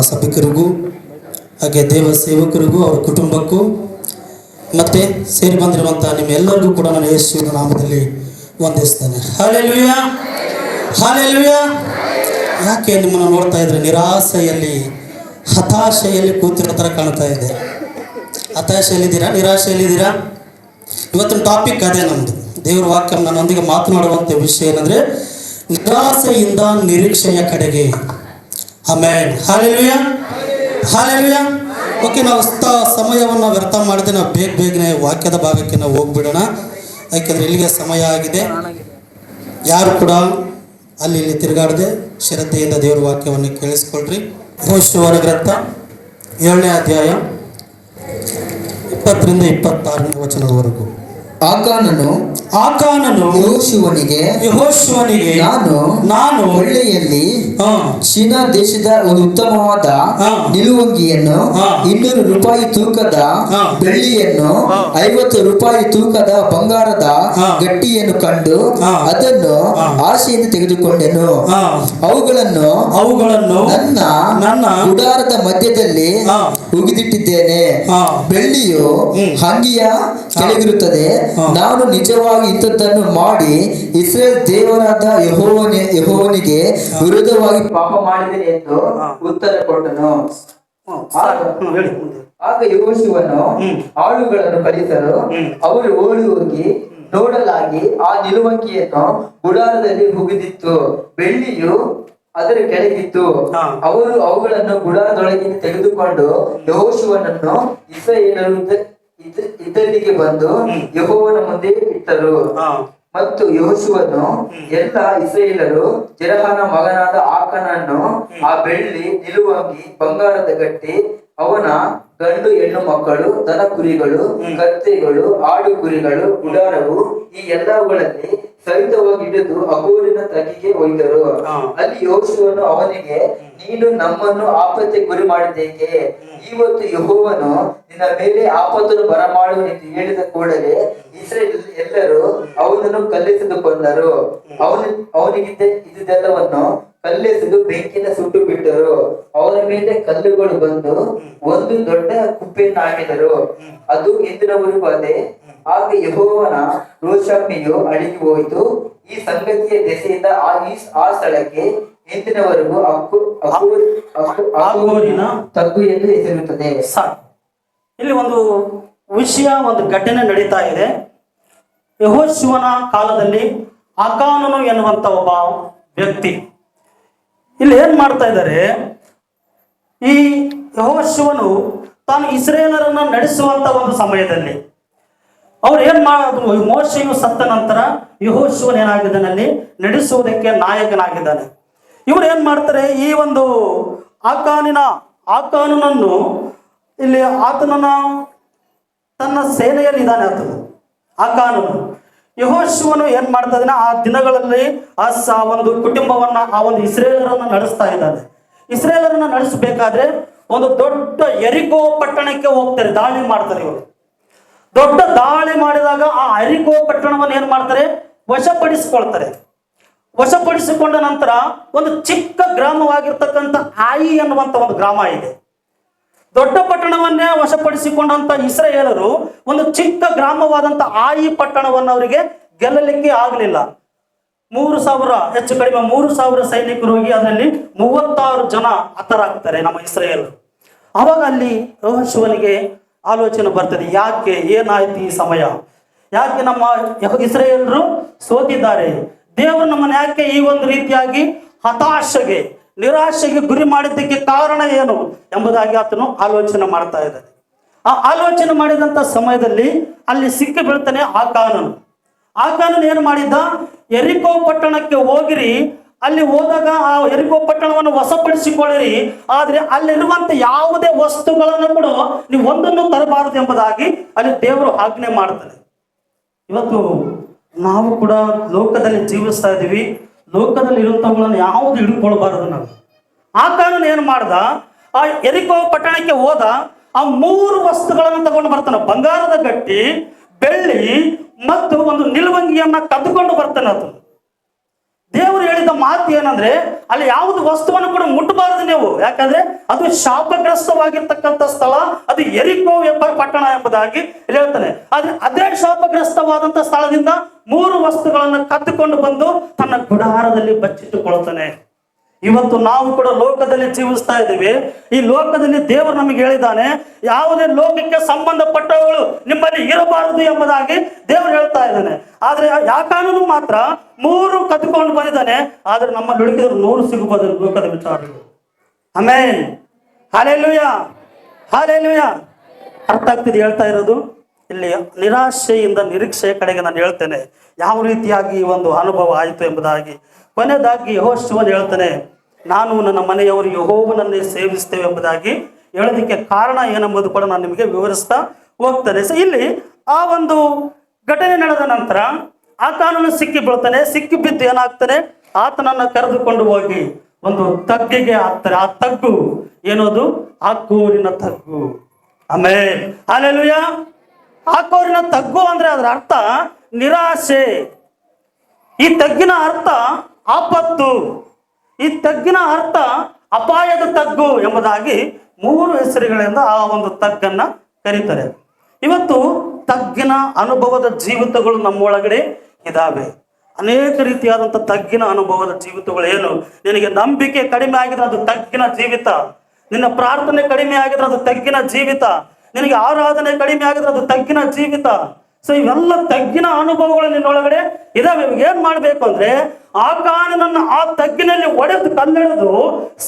ಸಭಿಕರಿಗೂ ಹಾಗೆ ದೇವ ಸೇವಕರಿಗೂ ಅವರ ಕುಟುಂಬಕ್ಕೂ ಮತ್ತೆ ಸೇರಿ ಬಂದಿರುವಂಥ ನಿಮ್ಮೆಲ್ಲರಿಗೂ ಕೂಡ ನಾನು ಯೇಸುವಿನ ನಾಮದಲ್ಲಿ ವಂದಿಸ್ತೇನೆ. Hallelujah, hallelujah. ಯಾಕೆ ನಿಮ್ಮನ್ನು ನೋಡ್ತಾ ಇದ್ರೆ ನಿರಾಸೆಯಲ್ಲಿ ಹತಾಶೆಯಲ್ಲಿ ಕೂತಿರೋ ಥರ ಕಾಣ್ತಾ ಇದೆ. ಹತಾಶೆಯಲ್ಲಿದ್ದೀರಾ, ನಿರಾಶೆಯಲ್ಲಿದ್ದೀರಾ? ಇವತ್ತಿನ ಟಾಪಿಕ್ ಅದೇ ನಮ್ಮದು. ದೇವರ ವಾಕ್ಯ ನನ್ನೊಂದಿಗೆ ಮಾತನಾಡುವಂಥ ವಿಷಯ ಏನಂದರೆ ನಿರಾಸೆಯಿಂದ ನಿರೀಕ್ಷೆಯ ಕಡೆಗೆ. ಆಮೆನ್. Hallelujah, hallelujah. ಓಕೆ, ನಾವು ಸಮಯವನ್ನು ವ್ಯರ್ಥ ಮಾಡಿದೆ. ನಾವು ಬೇಗನೆ ವಾಕ್ಯದ ಭಾಗಕ್ಕೆ ನಾವು ಹೋಗ್ಬಿಡೋಣ, ಯಾಕೆಂದರೆ ಇಲ್ಲಿಗೆ ಸಮಯ ಆಗಿದೆ. ಯಾರು ಕೂಡ ಅಲ್ಲಿ ಇಲ್ಲಿ ತಿರುಗಾಡದೆ ಶ್ರದ್ಧೆಯಿಂದ ದೇವರ ವಾಕ್ಯವನ್ನು ಕೇಳಿಸ್ಕೊಳ್ರಿ. ಯೆಹೋಶುವನ ಗ್ರಂಥ 7ನೇ ಅಧ್ಯಾಯ 20ರಿಂದ 26ನೇ ವಚನದವರೆಗೂ. ಆಕಾನನು ಯೆಹೋಶುವನಿಗೆ, ನಾನು ಒಳ್ಳೆಯಲ್ಲಿ ಚೀನಾ ದೇಶದ ಒಂದು ಉತ್ತಮವಾದ ನಿಲುವಂಗಿಯನ್ನು 200 ರೂಪಾಯಿ ತೂಕದ ಬೆಳ್ಳಿಯನ್ನು 50 ರೂಪಾಯಿ ತೂಕದ ಬಂಗಾರದ ಗಟ್ಟಿಯನ್ನು ಕಂಡು ಅದನ್ನು ಆಸೆಯಿಂದ ತೆಗೆದುಕೊಂಡೆನು. ಅವುಗಳನ್ನು ನನ್ನ ಗುಡಾರದ ಮಧ್ಯದಲ್ಲಿ ಉಗಿದಿಟ್ಟಿದ್ದೇನೆ. ಬೆಳ್ಳಿಯು ಹಂಗಿಯ ಕೆಳಗಿರುತ್ತದೆ. ನಾನು ನಿಜವಾಗಿ ಇಂಥದ್ದನ್ನು ಮಾಡಿ ಇಸ್ರೇಲ್ ದೇವರಾದ ಯೆಹೋವನಿಗೆ ವಿರುದ್ಧವಾಗಿ ಪಾಪ ಮಾಡಿದ್ದೇನೆ ಎಂದು ಉತ್ತರ ಕೊಟ್ಟನು. ಆಗ ಯೆಹೋಶುವನು ಆಳುಗಳನ್ನು ಕಳಿಸಲು ಅವರು ಓಡಿ ಹೋಗಿ ನೋಡಲಾಗಿ ಆ ನಿಲುವಂಗಿಯನ್ನು ಗುಡಾರದಲ್ಲಿ ಹುಗಿದಿತ್ತು. ಬೆಳ್ಳಿಯು ಅದರ ಕೆಳಗಿತ್ತು. ಅವರು ಅವುಗಳನ್ನು ಗುಡಾರದೊಳಗೆ ತೆಗೆದುಕೊಂಡು ಯೆಹೋಶುವನನ್ನು ಇಸ್ರಾಯೇಲರು ಇದರಿಗೆ ಬಂದು ಯೆಹೋವನ ಮುಂದೆ ಇಟ್ಟರು. ಮತ್ತು ಯೆಹೋಶುವನು ಎಲ್ಲ ಇಸ್ರಾಯೇಲರು ಜೆರಹನ ಮಗನಾದ ಆಕಾನನ್ನು ಆ ಬೆಳ್ಳಿ ನಿಲುವಂಗಿ, ಬಂಗಾರದ ಗಟ್ಟಿ, ಅವನ ಗಂಡು ಹೆಣ್ಣು ಮಕ್ಕಳು, ದನ ಕುರಿಗಳು, ಕತ್ತೆಗಳು, ಆಡು ಕುರಿಗಳು, ಗುಡಾರವು ಈ ಎಲ್ಲವುಗಳಲ್ಲಿ ಸಹಿತವಾಗಿ ಹಿಡಿದು ಅಗೋರಿನ ತಗ್ಗಿಗೆ ಒಯ್ದರು. ಅಲ್ಲಿ ಯೆಹೋಶುವನು ಅವನಿಗೆ, ನೀನು ನಮ್ಮನ್ನು ಆಪತ್ತಿಗೆ ಗುರಿ ಮಾಡಿದ್ದೇಕೆ? ಇವತ್ತು ಯೆಹೋವನು ನಿನ್ನ ಮೇಲೆ ಆಪತ್ತನ್ನು ಬರಮಾಡುವನೆಂದು ಹೇಳಿದ ಕೂಡಲೇ ಇಸ್ರಾಯೇಲ್ ಎಲ್ಲರೂ ಅವನನ್ನು ಕಲ್ಲೆಸೆದುಕೊಂಡರು. ಅವನಿಗಿದ್ದೆಲ್ಲವನ್ನು ಕಲ್ಲೆಸೆದು ಬೆಂಕಿನ ಸುಟ್ಟು ಬಿಟ್ಟರು. ಅವರ ಮೇಲೆ ಕಲ್ಲುಗಳು ಬಂದು ಒಂದು ದೊಡ್ಡ ಕುಪ್ಪೆಯನ್ನು ಹಾಕಿದರು. ಅದು ಇಂದಿನವರೆಗೂ ಅದೇ. ಆಗ ಯೆಹೋವನ ರೋಷಾಗ್ನಿಯು ಅಡಗಿ ಹೋಯಿತು. ಈ ಸಂಗತಿಯ ದೆಸೆಯಿಂದ ಆ ಸ್ಥಳಕ್ಕೆ ಇಂದಿನವರೆಗೂ ಅಗೋರಿನ ತಗ್ಗು ಎಂದು ಹೆಸರಿರುತ್ತದೆ. ಇಲ್ಲಿ ಒಂದು ವಿಷಯ, ಒಂದು ಘಟನೆ ನಡೀತಾ ಇದೆ. ಯೆಹೋಶುವನ ಕಾಲದಲ್ಲಿ ಆಕಾನನು ಎನ್ನುವಂತ ಒಬ್ಬ ವ್ಯಕ್ತಿ ಇಲ್ಲಿ ಏನ್ ಮಾಡ್ತಾ ಇದ್ದಾರೆ, ಈ ಯೆಹೋಶುವನು ತಾನು ಇಸ್ರೇಲರನ್ನ ನಡೆಸುವಂತ ಒಂದು ಸಮಯದಲ್ಲಿ ಅವ್ರು ಏನ್ ಮಾಡಿದ್ರು, ಮೋಶೆಯು ಸತ್ತ ನಂತರ ಯೆಹೋಶುವನು ಏನಾಗಿದ್ದಾನಲ್ಲಿ ನಡೆಸುವುದಕ್ಕೆ ನಾಯಕನಾಗಿದ್ದಾನೆ. ಇವರು ಏನ್ ಮಾಡ್ತಾರೆ, ಈ ಒಂದು ಆಕಾನನನ್ನು ಇಲ್ಲಿ ಆತನನ್ನ ತನ್ನ ಸೇನೆಯಲ್ಲಿ ಇದ್ದಾನೆ. ಆಕಾನನು ಯೆಹೋಶುವನು ಏನ್ ಮಾಡ್ತಾ ಇದ್ದಾನೆ, ಆ ದಿನಗಳಲ್ಲಿ ಆ ಒಂದು ಕುಟುಂಬವನ್ನ, ಆ ಒಂದು ಇಸ್ರೇಲರನ್ನ ನಡೆಸ್ತಾ ಇದ್ದಾನೆ. ಇಸ್ರೇಲರನ್ನ ನಡೆಸಬೇಕಾದ್ರೆ ಒಂದು ದೊಡ್ಡ ಯೆರಿಕೋ ಪಟ್ಟಣಕ್ಕೆ ಹೋಗ್ತಾರೆ, ದಾಳಿ ಮಾಡ್ತಾರೆ. ಇವರು ದೊಡ್ಡ ದಾಳಿ ಮಾಡಿದಾಗ ಆ ಯೆರಿಕೋ ಪಟ್ಟಣವನ್ನು ಏನ್ ಮಾಡ್ತಾರೆ, ವಶಪಡಿಸಿಕೊಳ್ತಾರೆ. ವಶಪಡಿಸಿಕೊಂಡ ನಂತರ ಒಂದು ಚಿಕ್ಕ ಗ್ರಾಮವಾಗಿರ್ತಕ್ಕಂಥ ಆಯಿ ಎನ್ನುವಂತ ಒಂದು ಗ್ರಾಮ ಇದೆ. ದೊಡ್ಡ ಪಟ್ಟಣವನ್ನೇ ವಶಪಡಿಸಿಕೊಂಡಂತ ಇಸ್ರಾಯೇಲರು ಒಂದು ಚಿಕ್ಕ ಗ್ರಾಮವಾದಂತ ಆಯಿ ಪಟ್ಟಣವನ್ನು ಅವರಿಗೆ ಗೆಲ್ಲಲಿಕ್ಕೆ ಆಗಲಿಲ್ಲ. 3,000 ಹೆಚ್ಚು ಕಡಿಮೆ 3,000 ಸೈನಿಕರು ಹೋಗಿ ಅದರಲ್ಲಿ 36 ಜನ ಹತರಾಗ್ತಾರೆ ನಮ್ಮ ಇಸ್ರಾಯೇಲರು. ಅವಾಗ ಅಲ್ಲಿ ಯೆಹೋಶುವನಿಗೆ ಆಲೋಚನೆ ಬರ್ತದೆ, ಯಾಕೆ, ಏನಾಯ್ತು ಈ ಸಮಯ, ಯಾಕೆ ನಮ್ಮ ಇಸ್ರಾಯೇಲರು ಸೋತಿದ್ದಾರೆ, ದೇವರು ನಮ್ಮನ್ನು ಯಾಕೆ ಈ ಒಂದು ರೀತಿಯಾಗಿ ಹತಾಶೆಗೆ, ನಿರಾಶೆಗೆ ಗುರಿ ಮಾಡಿದ್ದಕ್ಕೆ ಕಾರಣ ಏನು ಎಂಬುದಾಗಿ ಆತನು ಆಲೋಚನೆ ಮಾಡ್ತಾ ಇದ್ದಾನೆ. ಆ ಆಲೋಚನೆ ಮಾಡಿದಂತ ಸಮಯದಲ್ಲಿ ಅಲ್ಲಿ ಸಿಕ್ಕಿ ಬೀಳ್ತಾನೆ ಆಕಾನನು ಏನು ಮಾಡಿದ್ದ, ಯೆರಿಕೋ ಪಟ್ಟಣಕ್ಕೆ ಹೋಗಿರಿ, ಅಲ್ಲಿ ಹೋದಾಗ ಆ ಯೆರಿಕೋ ಪಟ್ಟಣವನ್ನು ವಶಪಡಿಸಿಕೊಳ್ಳಿರಿ, ಆದ್ರೆ ಅಲ್ಲಿರುವಂತ ಯಾವುದೇ ವಸ್ತುಗಳನ್ನು ಕೂಡ ನೀವು ಒಂದನ್ನು ತರಬಾರದು ಎಂಬುದಾಗಿ ಅಲ್ಲಿ ದೇವರು ಆಜ್ಞೆ ಮಾಡ್ತಾನೆ. ಇವತ್ತು ನಾವು ಕೂಡ ಲೋಕದಲ್ಲಿ ಜೀವಿಸ್ತಾ ಇದ್ದೀವಿ, ಲೋಕದಲ್ಲಿ ಇರುವಂತವುಗಳನ್ನು ಯಾವುದು ಹಿಡ್ಕೊಳ್ಬಾರದು. ನಾವು ಆಕಾನನು ಏನು ಮಾಡ್ದ, ಆ ಯೆರಿಕೋ ಪಟ್ಟಣಕ್ಕೆ ಹೋದ, ಆ 3 ವಸ್ತುಗಳನ್ನು ತಗೊಂಡು ಬರ್ತಾನೆ. ಬಂಗಾರದ ಗಟ್ಟಿ, ಬೆಳ್ಳಿ ಮತ್ತು ಒಂದು ನಿಲುವಂಗಿಯನ್ನ ಕದ್ದುಕೊಂಡು ಬರ್ತಾನೆ. ದೇವರು ಹೇಳಿದ ಮಾತು ಏನಂದ್ರೆ ಅಲ್ಲಿ ಯಾವುದು ವಸ್ತುವನ್ನು ಕೂಡ ಮುಟ್ಟಬಾರದು ನೀವು, ಯಾಕಂದ್ರೆ ಅದು ಶಾಪಗ್ರಸ್ತವಾಗಿರ್ತಕ್ಕಂಥ ಸ್ಥಳ, ಅದು ಯೆರಿಕೋ ಎಂಬ ಪಟ್ಟಣ ಎಂಬುದಾಗಿ ಇಲ್ಲಿ ಹೇಳ್ತಾನೆ. ಆದ್ರೆ ಅದೇ ಶಾಪಗ್ರಸ್ತವಾದಂತ ಸ್ಥಳದಿಂದ 3 ವಸ್ತುಗಳನ್ನು ಕದ್ದುಕೊಂಡು ಬಂದು ತನ್ನ ಗುಡಾರದಲ್ಲಿ ಬಚ್ಚಿಟ್ಟುಕೊಳ್ತಾನೆ. ಇವತ್ತು ನಾವು ಕೂಡ ಲೋಕದಲ್ಲಿ ಜೀವಿಸ್ತಾ ಇದ್ದೀವಿ. ಈ ಲೋಕದಲ್ಲಿ ದೇವರು ನಮಗೆ ಹೇಳಿದ್ದಾನೆ, ಯಾವುದೇ ಲೋಕಕ್ಕೆ ಸಂಬಂಧಪಟ್ಟವುಗಳು ನಿಮ್ಮಲ್ಲಿ ಇರಬಾರದು ಎಂಬುದಾಗಿ ದೇವರು ಹೇಳ್ತಾ ಇದ್ದಾನೆ. ಆದ್ರೆ ಯಾಕಾನು ಮಾತ್ರ 3 ಕದ್ದುಕೊಂಡು ಬಂದಿದ್ದಾನೆ, ಆದ್ರೆ ನಮ್ಮಲ್ಲಿ ಉಳಿಕಿದ್ರು 100 ಸಿಗಬಹುದು ಲೋಕದ ವಿಚಾರಗಳು. Amen, hallelujah, hallelujah. ಅರ್ಥ ಆಗ್ತಿದೆ ಹೇಳ್ತಾ ಇರೋದು? ಇಲ್ಲಿ ನಿರಾಶೆಯಿಂದ ನಿರೀಕ್ಷೆಯ ಕಡೆಗೆ ನಾನು ಹೇಳ್ತೇನೆ, ಯಾವ ರೀತಿಯಾಗಿ ಈ ಒಂದು ಅನುಭವ ಆಯಿತು ಎಂಬುದಾಗಿ. ಕೊನೆಯದಾಗಿ ಯೆಹೋಶುವನು ಹೇಳ್ತಾನೆ, ನಾನು ನನ್ನ ಮನೆಯವರು ಯೆಹೋವನನ್ನೇ ಸೇವಿಸ್ತೇವೆ ಎಂಬುದಾಗಿ ಹೇಳೋದಕ್ಕೆ ಕಾರಣ ಏನೆಂಬುದು ಕೂಡ ನಾನು ನಿಮಗೆ ವಿವರಿಸ್ತಾ ಹೋಗ್ತೇನೆ. ಸೊ ಇಲ್ಲಿ ಆ ಒಂದು ಘಟನೆ ನಡೆದ ನಂತರ ಆತನನ್ನು ಸಿಕ್ಕಿ ಬೀಳ್ತಾನೆ. ಸಿಕ್ಕಿ ಬಿದ್ದು ಏನಾಗ್ತಾನೆ, ಆತನನ್ನು ಕರೆದುಕೊಂಡು ಹೋಗಿ ಒಂದು ತಗ್ಗಿಗೆ ಹಾಕ್ತಾರೆ. ಆ ತಗ್ಗು ಏನೋದು, ಆಕೋರಿನ ತಗ್ಗು. ಆಮೇಲೆ ಹಲ್ಲೆಲೂಯ. ಆಕೋರಿನ ತಗ್ಗು ಅಂದ್ರೆ ಅದರ ಅರ್ಥ ನಿರಾಶೆ. ಈ ತಗ್ಗಿನ ಅರ್ಥ ಆಪತ್ತು. ಈ ತಗ್ಗಿನ ಅರ್ಥ ಅಪಾಯದ ತಗ್ಗು ಎಂಬುದಾಗಿ 3 ಹೆಸರುಗಳಿಂದ ಆ ಒಂದು ತಗ್ಗನ್ನ ಕರೀತಾರೆ. ಇವತ್ತು ತಗ್ಗಿನ ಅನುಭವದ ಜೀವಿತಗಳು ನಮ್ಮೊಳಗಡೆ ಇದಾವೆ. ಅನೇಕ ರೀತಿಯಾದಂಥ ತಗ್ಗಿನ ಅನುಭವದ ಜೀವಿತಗಳು. ಏನು, ನಿನಗೆ ನಂಬಿಕೆ ಕಡಿಮೆ ಆಗಿದ್ರೆ ಅದು ತಗ್ಗಿನ ಜೀವಿತ, ನಿನ್ನ ಪ್ರಾರ್ಥನೆ ಕಡಿಮೆ ಆಗಿದ್ರೆ ಅದು ತಗ್ಗಿನ ಜೀವಿತ, ನಿನಗೆ ಆರಾಧನೆ ಕಡಿಮೆ ಆಗಿದ್ರೆ ಅದು ತಗ್ಗಿನ ಜೀವಿತ. ಸೊ ಇವೆಲ್ಲ ತಗ್ಗಿನ ಅನುಭವಗಳು ನಿನ್ನೊಳಗಡೆ ಇದಾವೆ. ಏನ್ ಮಾಡ್ಬೇಕು ಅಂದ್ರೆ, ಆಕಾನನನ್ನು ಆ ತಗ್ಗಿನಲ್ಲಿ ಒಡೆದು ಕಲ್ಲೆಳೆದು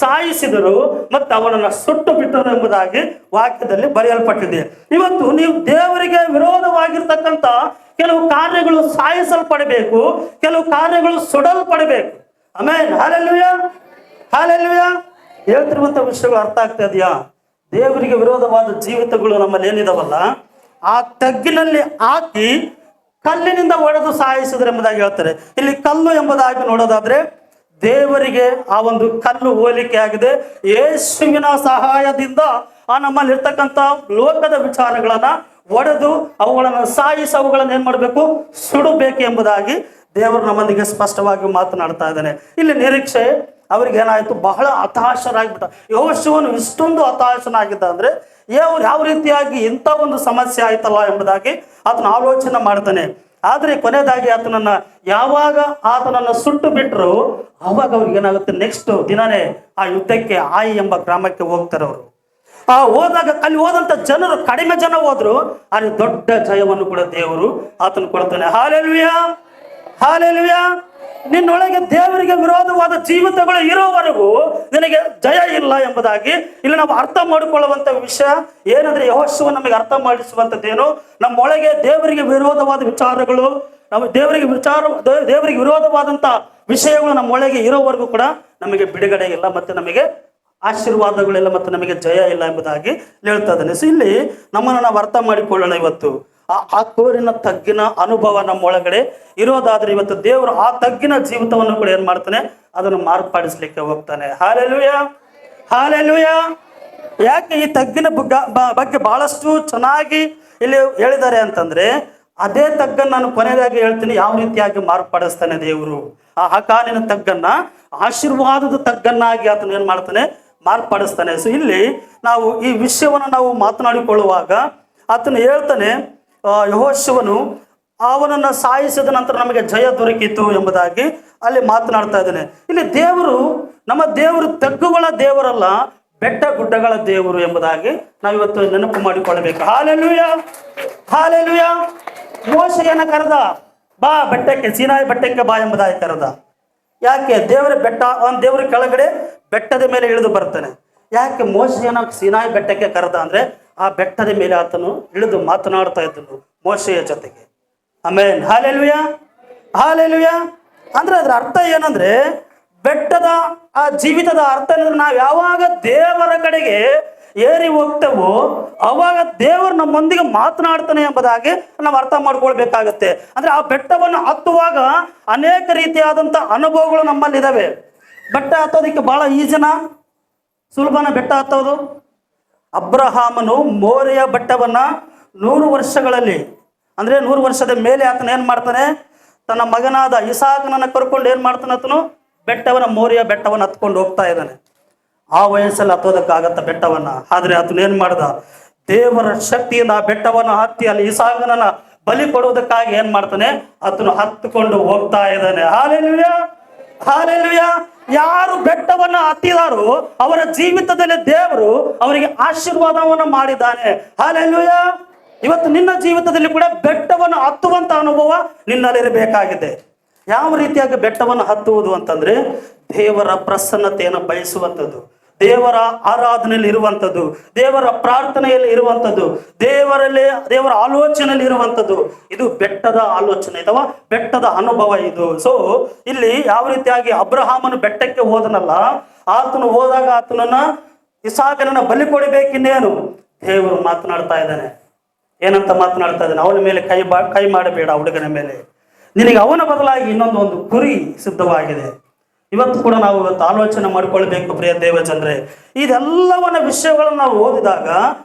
ಸಾಯಿಸಿದರು ಮತ್ತು ಅವನನ್ನು ಸುಟ್ಟು ಬಿಟ್ಟರು ಎಂಬುದಾಗಿ ವಾಕ್ಯದಲ್ಲಿ ಬರೆಯಲ್ಪಟ್ಟಿದೆ. ಇವತ್ತು ನೀವು ದೇವರಿಗೆ ವಿರೋಧವಾಗಿರ್ತಕ್ಕಂಥ ಕೆಲವು ಕಾರ್ಯಗಳು ಸಾಯಿಸಲ್ಪಡಬೇಕು, ಕೆಲವು ಕಾರ್ಯಗಳು ಸುಡಲ್ಪಡಬೇಕು. Amen, hallelujah, hallelujah. ಹೇಳ್ತಿರುವಂತ ವಿಷಯಗಳು ಅರ್ಥ ಆಗ್ತಾ ಇದೆಯಾ? ದೇವರಿಗೆ ವಿರೋಧವಾದ ಜೀವಿತಗಳು ನಮ್ಮಲ್ಲಿ ಏನಿದಾವಲ್ಲ, ಆ ತಗ್ಗಿನಲ್ಲಿ ಹಾಕಿ ಕಲ್ಲಿನಿಂದ ಒಡೆದು ಸಾಯಿಸಿದ್ರು ಎಂಬುದಾಗಿ ಹೇಳ್ತಾರೆ. ಇಲ್ಲಿ ಕಲ್ಲು ಎಂಬುದಾಗಿ ನೋಡೋದಾದ್ರೆ ದೇವರಿಗೆ ಆ ಒಂದು ಕಲ್ಲು ಹೋಲಿಕೆ ಆಗಿದೆ. ಯೇಸುವಿನ ಸಹಾಯದಿಂದ ಆ ನಮ್ಮಲ್ಲಿ ಇರ್ತಕ್ಕಂಥ ಲೋಕದ ವಿಚಾರಗಳನ್ನ ಒಡೆದು ಅವುಗಳನ್ನು ಸಾಯಿಸಿ ಅವುಗಳನ್ನು ಏನ್ ಮಾಡಬೇಕು, ಸುಡಬೇಕು ಎಂಬುದಾಗಿ ದೇವರು ನಮ್ಮೊಂದಿಗೆ ಸ್ಪಷ್ಟವಾಗಿ ಮಾತನಾಡ್ತಾ ಇದ್ದಾನೆ. ಇಲ್ಲಿ ನಿರೀಕ್ಷೆ ಅವ್ರಿಗೆ ಏನಾಯ್ತು, ಬಹಳ ಹತಾಶರಾಗ್ಬಿಟ್ಟ. ಯೆಹೋಶುವನು ಇಷ್ಟೊಂದು ಹತಾಶನಾಗಿದ್ದ ಅಂದ್ರೆ ಯಾವ ರೀತಿಯಾಗಿ ಇಂಥ ಒಂದು ಸಮಸ್ಯೆ ಆಯ್ತಲ್ಲ ಎಂಬುದಾಗಿ ಆತನ ಆಲೋಚನೆ ಮಾಡ್ತಾನೆ. ಆದ್ರೆ ಕೊನೆಯದಾಗಿ ಯಾವಾಗ ಆತನನ್ನ ಸುಟ್ಟು ಬಿಟ್ಟರು, ಅವಾಗ ಅವ್ರಿಗೆ ಏನಾಗುತ್ತೆ, ನೆಕ್ಸ್ಟ್ ದಿನನೇ ಆ ಯುದ್ಧಕ್ಕೆ ಆಯಿ ಎಂಬ ಗ್ರಾಮಕ್ಕೆ ಹೋಗ್ತಾರೆ. ಅವರು ಹೋದಾಗ ಅಲ್ಲಿ ಹೋದಂತ ಜನರು ಕಡಿಮೆ ಜನ ಹೋದ್ರು, ಅಲ್ಲಿ ದೊಡ್ಡ ಜಯವನ್ನು ಕೂಡ ದೇವರು ಆತನ ಕೊಡ್ತಾನೆ. Hallelujah, hallelujah. ನಿನ್ನೊಳಗೆ ದೇವರಿಗೆ ವಿರೋಧವಾದ ಜೀವಿತಗಳು ಇರೋವರೆಗೂ ನಿನಗೆ ಜಯ ಇಲ್ಲ ಎಂಬುದಾಗಿ ಇಲ್ಲಿ ನಾವು ಅರ್ಥ ಮಾಡಿಕೊಳ್ಳುವಂತ ವಿಷಯ ಏನಂದ್ರೆ, ಯೆಹೋಶುವ ನಮಗೆ ಅರ್ಥ ಮಾಡಿಸುವಂಥದ್ದೇನು, ನಮ್ಮೊಳಗೆ ದೇವರಿಗೆ ವಿರೋಧವಾದ ವಿಚಾರಗಳು, ನಾವು ದೇವರಿಗೆ ವಿರೋಧವಾದಂತ ವಿಷಯಗಳು ನಮ್ಮೊಳಗೆ ಇರೋವರೆಗೂ ಕೂಡ ನಮಗೆ ಬಿಡುಗಡೆ ಇಲ್ಲ, ಮತ್ತೆ ನಮಗೆ ಆಶೀರ್ವಾದಗಳಿಲ್ಲ, ಮತ್ತೆ ನಮಗೆ ಜಯ ಇಲ್ಲ ಎಂಬುದಾಗಿ ಹೇಳ್ತಾ ಇದ್ದಾನೆ. ಸೊ ಇಲ್ಲಿ ನಮ್ಮನ್ನು ನಾವು ಅರ್ಥ ಮಾಡಿಕೊಳ್ಳೋಣ. ಇವತ್ತು ಆ ಕೋರಿನ ತಗ್ಗಿನ ಅನುಭವ ನಮ್ಮೊಳಗಡೆ ಇರೋದಾದ್ರೆ ಇವತ್ತು ದೇವರು ಆ ತಗ್ಗಿನ ಜೀವಿತವನ್ನು ಕೂಡ ಏನ್ ಮಾಡ್ತಾನೆ, ಅದನ್ನು ಮಾರ್ಪಡಿಸ್ಲಿಕ್ಕೆ ಹೋಗ್ತಾನೆ. Hallelujah, hallelujah. ಯಾಕೆ ಈ ತಗ್ಗಿನ ಬಗ್ಗೆ ಬಹಳಷ್ಟು ಚೆನ್ನಾಗಿ ಇಲ್ಲಿ ಹೇಳಿದ್ದಾರೆ ಅಂತಂದ್ರೆ, ಅದೇ ತಗ್ಗನ್ನು ನಾನು ಕೊನೆಯದಾಗಿ ಹೇಳ್ತೀನಿ, ಯಾವ ರೀತಿಯಾಗಿ ಮಾರ್ಪಡಿಸ್ತಾನೆ ದೇವರು. ಆ ಆಕಾನಿನ ತಗ್ಗನ್ನ ಆಶೀರ್ವಾದದ ತಗ್ಗನ್ನಾಗಿ ಆತನ ಏನ್ ಮಾಡ್ತಾನೆ, ಮಾರ್ಪಡಿಸ್ತಾನೆ. ಸೊ ಇಲ್ಲಿ ನಾವು ಈ ವಿಷಯವನ್ನು ನಾವು ಮಾತನಾಡಿಕೊಳ್ಳುವಾಗ ಆತನು ಹೇಳ್ತಾನೆ, ಯೆಹೋಶುವನು ಅವನನ್ನ ಸಾಯಿಸಿದ ನಂತರ ನಮಗೆ ಜಯ ದೊರಕಿತು ಎಂಬುದಾಗಿ ಅಲ್ಲಿ ಮಾತನಾಡ್ತಾ ಇದ್ದಾನೆ. ಇಲ್ಲಿ ದೇವರು, ನಮ್ಮ ದೇವರು ತಗ್ಗುಗಳ ದೇವರಲ್ಲ, ಬೆಟ್ಟ ಗುಡ್ಡಗಳ ದೇವರು ಎಂಬುದಾಗಿ ನಾವಿವತ್ತು ನೆನಪು ಮಾಡಿಕೊಳ್ಳಬೇಕು. Hallelujah, hallelujah. ಮೋಶೆಯನ್ನ ಕರೆದ, ಬಾ ಬೆಟ್ಟಕ್ಕೆ, ಸೀನಾಯಿ ಬೆಟ್ಟಕ್ಕೆ ಬಾ ಎಂಬುದಾಗಿ ಕರೆದ. ಯಾಕೆ? ದೇವರ ಬೆಟ್ಟ, ದೇವರ ಕೆಳಗಡೆ ಬೆಟ್ಟದ ಮೇಲೆ ಇಳಿದು ಬರ್ತಾನೆ. ಯಾಕೆ ಮೋಶೆಯನ್ನ ಸೀನಾಯಿ ಬೆಟ್ಟಕ್ಕೆ ಕರೆದ ಅಂದ್ರೆ, ಆ ಬೆಟ್ಟದ ಮೇಲೆ ಆತನು ಇಳಿದು ಮಾತನಾಡ್ತಾ ಇದ್ದನು ಮೋಶೆಯ ಜೊತೆಗೆ. Amen, hallelujah, hallelujah. ಅಂದ್ರೆ ಅದರ ಅರ್ಥ ಏನಂದ್ರೆ, ಬೆಟ್ಟದ ಆ ಜೀವಿತದ ಅರ್ಥ ಏನಂದ್ರೆ, ನಾವು ಯಾವಾಗ ದೇವರ ಕಡೆಗೆ ಏರಿ ಹೋಗ್ತೇವೋ ಅವಾಗ ದೇವರು ನಮ್ಮೊಂದಿಗೆ ಮಾತನಾಡ್ತಾನೆ ಎಂಬುದಾಗಿ ನಾವು ಅರ್ಥ ಮಾಡ್ಕೊಳ್ಬೇಕಾಗತ್ತೆ. ಅಂದ್ರೆ ಆ ಬೆಟ್ಟವನ್ನು ಹತ್ತುವಾಗ ಅನೇಕ ರೀತಿಯಾದಂಥ ಅನುಭವಗಳು ನಮ್ಮಲ್ಲಿದ್ದಾವೆ. ಬೆಟ್ಟ ಹತ್ತೋದಕ್ಕೆ ಬಹಳ ಈಜಿನ, ಸುಲಭನ ಬೆಟ್ಟ ಹತ್ತೋದು? ಅಬ್ರಹಾಮನು ಮೋರೆಯ ಬೆಟ್ಟವನ್ನ 100 ವರ್ಷಗಳಲ್ಲಿ, ಅಂದ್ರೆ 100 ವರ್ಷದ ಮೇಲೆ ಆತನ ಏನ್ ಮಾಡ್ತಾನೆ, ತನ್ನ ಮಗನಾದ ಇಸಾಕನನ್ನ ಕರ್ಕೊಂಡು ಏನ್ ಮಾಡ್ತಾನೆ ಆತನು ಬೆಟ್ಟವನ್ನ ಮೋರಿಯ ಬೆಟ್ಟವನ್ನು ಹತ್ಕೊಂಡು ಹೋಗ್ತಾ ಇದ್ದಾನೆ. ಆ ವಯಸ್ಸಲ್ಲಿ ಹತ್ತೋದಕ್ಕಾಗತ್ತ ಬೆಟ್ಟವನ್ನ. ಆದ್ರೆ ಆತನು ಏನ್ ಮಾಡ್ದ, ದೇವರ ಶಕ್ತಿಯಿಂದ ಆ ಬೆಟ್ಟವನ್ನು ಹತ್ತಿ ಅಲ್ಲಿ ಇಸಾಕನನ್ನ ಬಲಿ ಕೊಡುವುದಕ್ಕಾಗಿ ಏನ್ ಮಾಡ್ತಾನೆ, ಆತನು ಹತ್ತುಕೊಂಡು ಹೋಗ್ತಾ ಇದ್ದಾನೆ. Hallelujah, hallelujah. ಯಾರು ಬೆಟ್ಟವನ್ನ ಹತ್ತಿದಾರೋ ಅವರ ಜೀವಿತದಲ್ಲಿ ದೇವರು ಅವರಿಗೆ ಆಶೀರ್ವಾದವನ್ನು ಮಾಡಿದ್ದಾನೆ. ಹಾಲೆಲೂಯಾ. ಇವತ್ತು ನಿನ್ನ ಜೀವಿತದಲ್ಲಿ ಕೂಡ ಬೆಟ್ಟವನ್ನು ಹತ್ತುವಂತ ಅನುಭವ ನಿನ್ನಲ್ಲಿರಬೇಕಾಗಿದೆ. ಯಾವ ರೀತಿಯಾಗಿ ಬೆಟ್ಟವನ್ನು ಹತ್ತುವುದು ಅಂತಂದ್ರೆ, ದೇವರ ಪ್ರಸನ್ನತೆಯನ್ನು ಬಯಸುವಂಥದ್ದು, ದೇವರ ಆರಾಧನೆಯಲ್ಲಿ ಇರುವಂಥದ್ದು, ದೇವರ ಪ್ರಾರ್ಥನೆಯಲ್ಲಿ ಇರುವಂಥದ್ದು, ದೇವರ ಆಲೋಚನೆಯಲ್ಲಿ ಇರುವಂಥದ್ದು. ಇದು ಬೆಟ್ಟದ ಆಲೋಚನೆ ಅಥವಾ ಬೆಟ್ಟದ ಅನುಭವ ಇದು. ಸೊ ಇಲ್ಲಿ ಯಾವ ರೀತಿಯಾಗಿ ಅಬ್ರಹಾಮನು ಬೆಟ್ಟಕ್ಕೆ ಹೋದನಲ್ಲ, ಆತನು ಹೋದಾಗ ಆತನನ್ನ ಇಸಾಕನನ್ನ ಬಲಿ ಕೊಡಬೇಕಿನ್ನೇನು ದೇವರು ಮಾತನಾಡ್ತಾ ಇದ್ದಾನೆ. ಏನಂತ ಮಾತನಾಡ್ತಾ ಇದ್ದಾನೆ, ಅವನ ಮೇಲೆ ಕೈ ಮಾಡಬೇಡ, ಹುಡುಗನ ಮೇಲೆ ನಿನಗೆ ಅವನ ಬದಲಾಗಿ ಇನ್ನೊಂದು ಕುರಿ ಸಿದ್ಧವಾಗಿದೆ. ಇವತ್ತು ಕೂಡ ನಾವು ಆಲೋಚನೆ ಮಾಡಿಕೊಳ್ಬೇಕು ಪ್ರಿಯ ದೇವ ಜನರೇ. ಇದೆಲ್ಲವನ್ನ ವಿಷಯಗಳನ್ನು ನಾವು ಓದಿದಾಗ